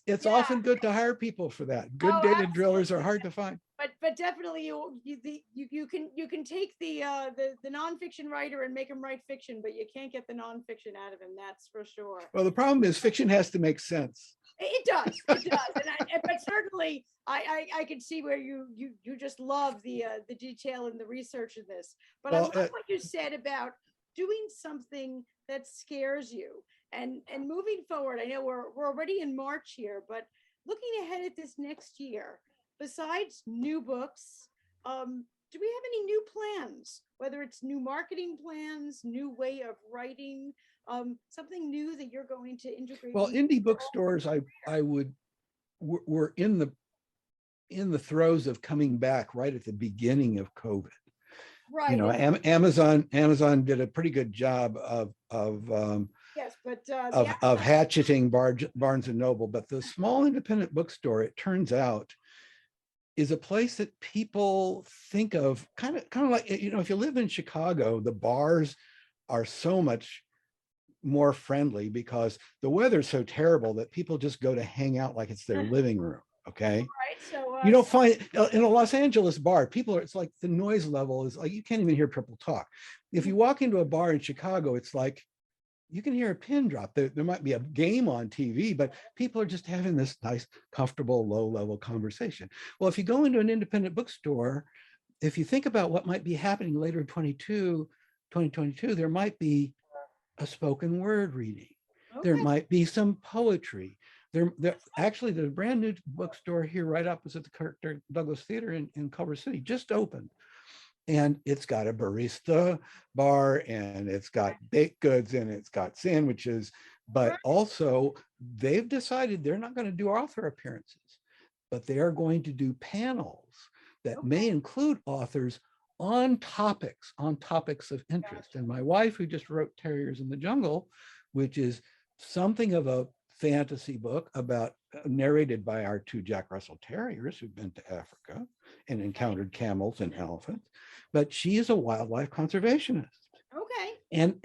It's often good to hire people for that. Good data drillers are hard to find. But definitely you can take the nonfiction writer and make him write fiction, but you can't get the nonfiction out of him. That's for sure. Well, the problem is fiction has to make sense. It does, but certainly I can see where you just love the detail and the research in this. But I love what you said about doing something that scares you and moving forward. I know we're already in March here, but looking ahead at this next year, besides new books, do we have any new plans? Whether it's new marketing plans, new way of writing, something new that you're going to integrate? Well, indie bookstores, we're in the throes of coming back right at the beginning of COVID. Right. You know, Amazon did a pretty good job of yes, but hatcheting Barnes and Noble, but the small independent bookstore, it turns out, is a place that people think of kind of like, you know, if you live in Chicago, the bars are so much more friendly because the weather's so terrible that people just go to hang out like it's their living room. Okay. Right. So You don't find in a Los Angeles bar, people are, it's like the noise level is like, you can't even hear people talk. If you walk into a bar in Chicago, it's like, you can hear a pin drop. There might be a game on TV, but people are just having this nice, comfortable, low level conversation. Well, if you go into an independent bookstore, if you think about what might be happening later in 2022, there might be a spoken word reading. There Okay. might be some poetry. Actually, the brand new bookstore here right opposite the Kirk Douglas Theater in Culver City just opened. And it's got a barista bar and it's got baked goods and it's got sandwiches, but also they've decided they're not going to do author appearances, but they are going to do panels that may include authors on topics of interest. And my wife, who just wrote Terriers in the Jungle, which is something of a fantasy book about narrated by our two Jack Russell Terriers who've been to Africa and encountered camels and elephants, but she is a wildlife conservationist. Okay. And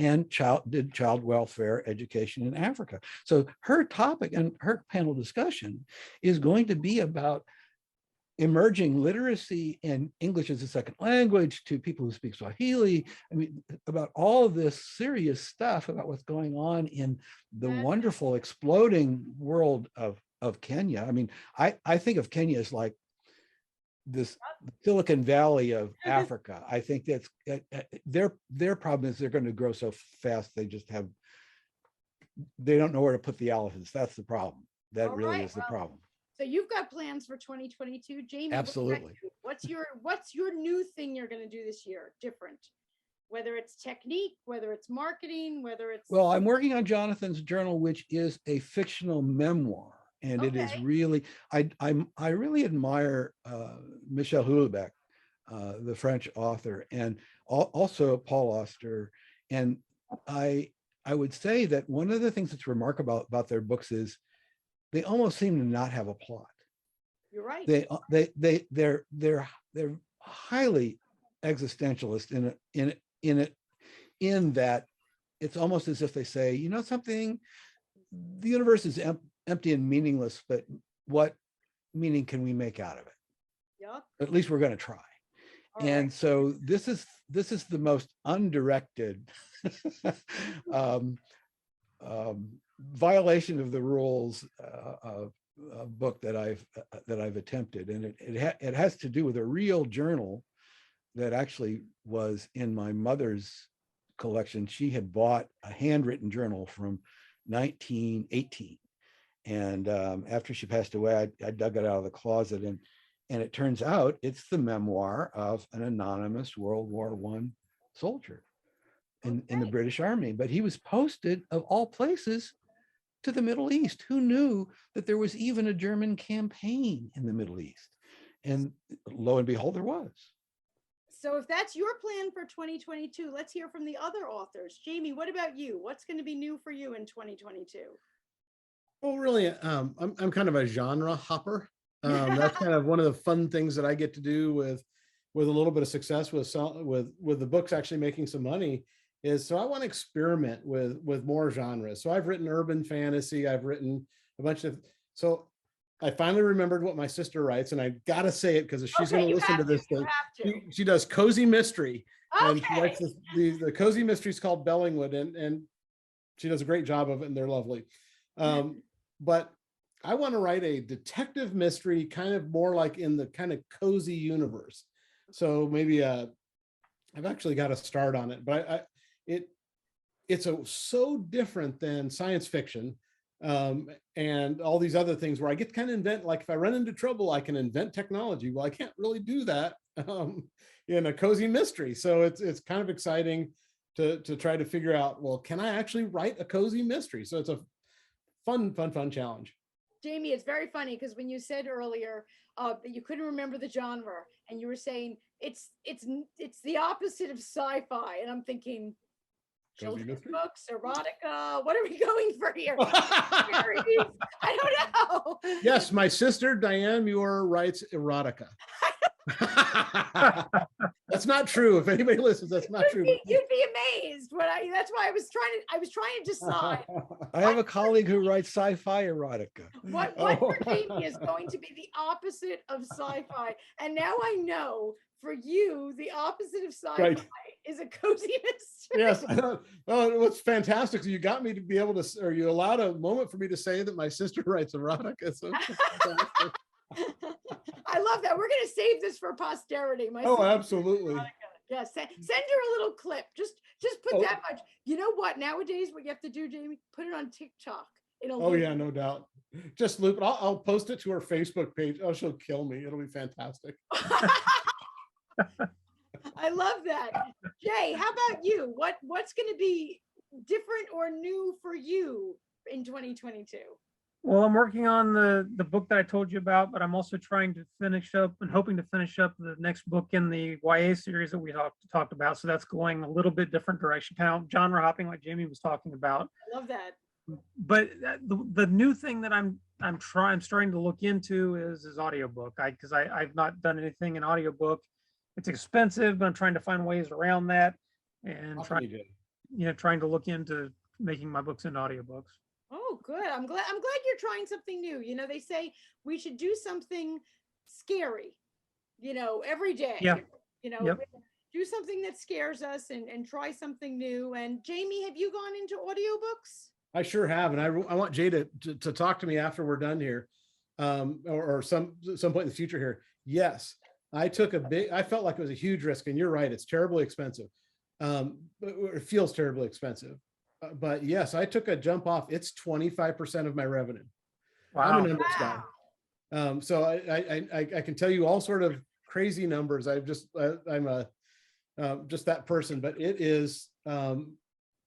did child welfare education in Africa. So her topic and her panel discussion is going to be about emerging literacy and English as a second language to people who speak Swahili. I mean, about all of this serious stuff about what's going on in the wonderful exploding world of Kenya. I mean, I think of Kenya as like this Silicon Valley of Africa. I think that's their problem is they're going to grow so fast. They don't know where to put the elephants. That's the problem. That really is the problem. So you've got plans for 2022, Jamie. Absolutely. What's your new thing you're going to do this year? Different, whether it's technique, whether it's marketing, whether it's. Well, I'm working on Jonathan's journal, which is a fictional memoir, and it is really. I really admire Michel Houellebecq, the French author, and also Paul Auster, and I would say that one of the things that's remarkable about their books is they almost seem to not have a plot. You're right. They're highly existentialist in that it's almost as if they say, you know something, the universe is empty and meaningless, but what meaning can we make out of it? Yep. At least we're going to try. And so this is the most undirected violation of the rules book that I've attempted, and it has to do with a real journal that actually was in my mother's collection. She had bought a handwritten journal from 1918, and after she passed away, I dug it out of the closet, and it turns out it's the memoir of an anonymous World War I soldier in the British Army, but he was posted, of all places, to the Middle East. Who knew that there was even a German campaign in the Middle East? And lo and behold, there was. So if that's your plan for 2022, let's hear from the other authors. Jamie, what about you? What's going to be new for you in 2022? Well, really, I'm kind of a genre hopper. That's kind of one of the fun things that I get to do with a little bit of success with the books actually making some money. So I want to experiment with more genres. So I've written urban fantasy. I've written a bunch of. So I finally remembered what my sister writes, and I gotta say it because she's going to listen to this thing. She does cozy mystery, and she writes the cozy mysteries called Bellingwood, and she does a great job of it, and they're lovely. But I want to write a detective mystery, kind of more like in the kind of cozy universe. So maybe I've actually got to start on it, but it's so different than science fiction and all these other things where I get to kind of invent, like if I run into trouble, I can invent technology. Well, I can't really do that in a cozy mystery. So it's kind of exciting to try to figure out, well, can I actually write a cozy mystery? So it's a fun challenge. Jamie, it's very funny because when you said earlier that you couldn't remember the genre, and you were saying it's the opposite of sci-fi, and I'm thinking children's books, erotica. What are we going for here? I don't know. Yes, my sister Diane Muir writes erotica. That's not true. If anybody listens, that's not true. You'd be amazed. That's why I was trying to decide I have a colleague who writes sci-fi erotica. what Oh. for Jamie is going to be the opposite of sci-fi. And now I know for you, the opposite of sci-fi Right. is a cozy mystery. Yes. Well, what's fantastic is you got me to be able to, or you allowed a moment for me to say that my sister writes erotica. So I love that. We're going to save this for posterity. My oh, sister- absolutely. Yeah, send her a little clip. Just put Oh. that much. You know what? Nowadays, what you have to do, Jamie, put it on TikTok. Oh yeah, no doubt. Just loop it. I'll post it to her Facebook page. Oh, she'll kill me. It'll be fantastic. I love that. Jay, how about you? What's going to be different or new for you in 2022? Well, I'm working on the book that I told you about, but I'm also trying to finish up and hoping to finish up the next book in the YA series that we talked about. So that's going a little bit different direction, kind of genre hopping, like Jamie was talking about. I love that. But the new thing that I'm starting to look into is audiobook. Because I've not done anything in audiobook. It's expensive, but I'm trying to find ways around that, and trying to look into making my books into audiobooks. Oh, good. I'm glad you're trying something new. You know, they say we should do something scary, every day. Yeah. Yep. Do something that scares us and try something new. And Jamie, have you gone into audiobooks? I sure have, and I want Jay to talk to me after we're done here, or some point in the future here. Yes, I felt like it was a huge risk, and you're right, it's terribly expensive. It feels terribly expensive, but yes, I took a jump off. It's 25% of my revenue. Wow. I'm a numbers guy, so I can tell you all sort of crazy numbers. I'm just that person, but it is.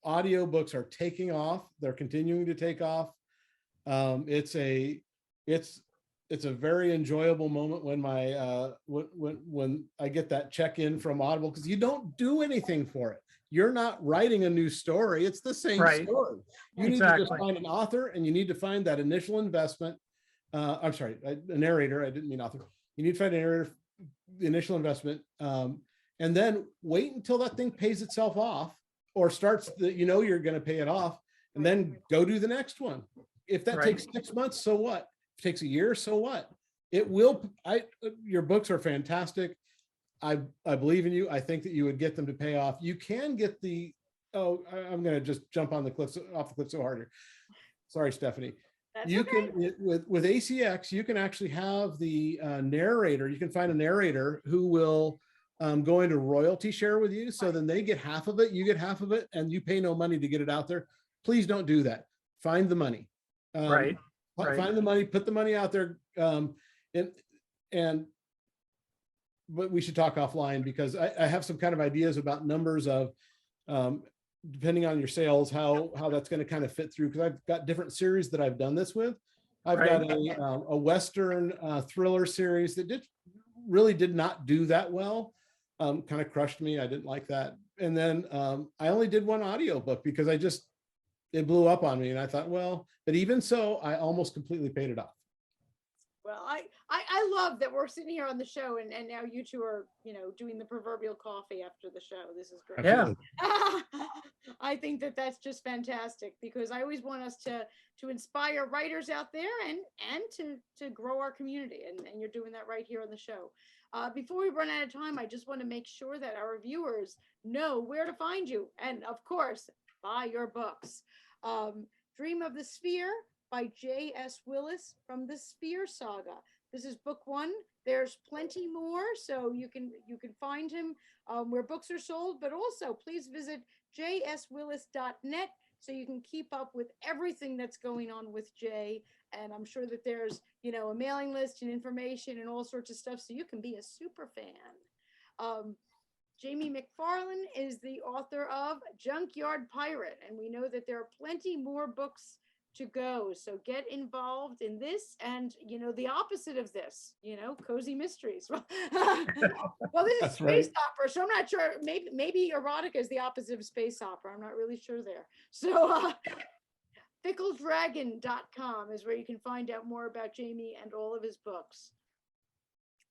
Audiobooks are taking off. They're continuing to take off. It's a very enjoyable moment when when I get that check in from Audible, because you don't do anything for it. You're not writing a new story. It's the same story. You need to just find an author, and you need to find that initial investment. I'm sorry, a narrator. I didn't mean author. You need to find a narrator, the initial investment, and then wait until that thing pays itself off, or starts you're going to pay it off, and then go do the next one. If that takes 6 months, so what? If it takes a year, so what? It will. Your books are fantastic. I believe in you. I think that you would get them to pay off. You can get I'm going to just jump on off the cliff so hard here. Sorry, Stephanie. That's you okay. can with ACX, you can actually have the narrator. You can find a narrator who will go into royalty share with you. So then they get half of it, you get half of it, and you pay no money to get it out there. Please don't do that. Find the money. Find the money, put the money out there. But we should talk offline, because I have some kind of ideas about numbers of, depending on your sales, how that's going to kind of fit through. Because I've got different series that I've done this with. I've got a Western thriller series that really did not do that well. Kind of crushed me. I didn't like that. And then I only did one audiobook because it blew up on me. And I thought, well, but even so, I almost completely paid it off. Well, I love that we're sitting here on the show, and now you two are, doing the proverbial coffee after the show. This is great. Yeah. I think that that's just fantastic, because I always want us to inspire writers out there and to grow our community. And you're doing that right here on the show. Before we run out of time, I just want to make sure that our viewers know where to find you. And of course, buy your books. Dream of the Sphere by J.S. Willis, from the Sphere Saga. This is book 1. There's plenty more, so you can find him where books are sold, but also please visit jswillis.net so you can keep up with everything that's going on with Jay. And I'm sure that there's, a mailing list and information and all sorts of stuff, so you can be a super fan. Jamie McFarlane is the author of Junkyard Pirate, and we know that there are plenty more books to go. So get involved in this, and the opposite of this, cozy mysteries. Well, this is That's space opera, so I'm not sure. Maybe erotica is the opposite of space opera. I'm not really sure there. So fickledragon.com is where you can find out more about Jamie and all of his books.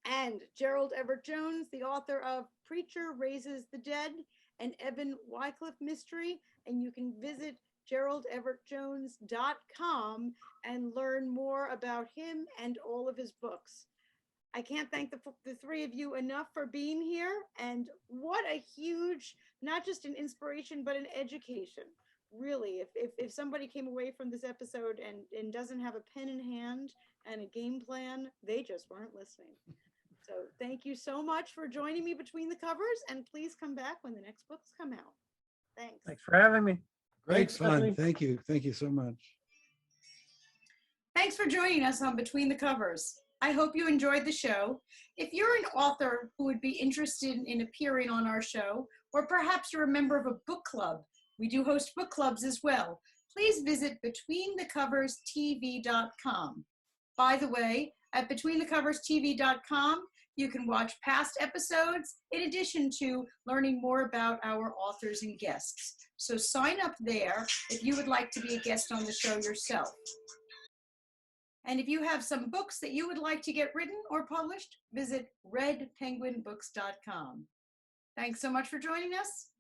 And Gerald Everett Jones, the author of Preacher Raises the Dead, an Evan Wycliffe mystery. And you can visit GeraldEverettJones.com and learn more about him and all of his books. I can't thank the three of you enough for being here. And what a huge, not just an inspiration, but an education. Really, if somebody came away from this episode and doesn't have a pen in hand and a game plan, they just weren't listening. So thank you so much for joining me between the covers, and please come back when the next books come out. Thanks. Thanks for having me. Great Thanks, fun. Stephanie. Thank you. Thank you so much. Thanks for joining us on Between the Covers. I hope you enjoyed the show. If you're an author who would be interested in appearing on our show, or perhaps you're a member of a book club, we do host book clubs as well, please visit BetweenTheCoversTV.com. By the way, at BetweenTheCoversTV.com, you can watch past episodes in addition to learning more about our authors and guests. So sign up there if you would like to be a guest on the show yourself. And if you have some books that you would like to get written or published, visit redpenguinbooks.com. Thanks so much for joining us.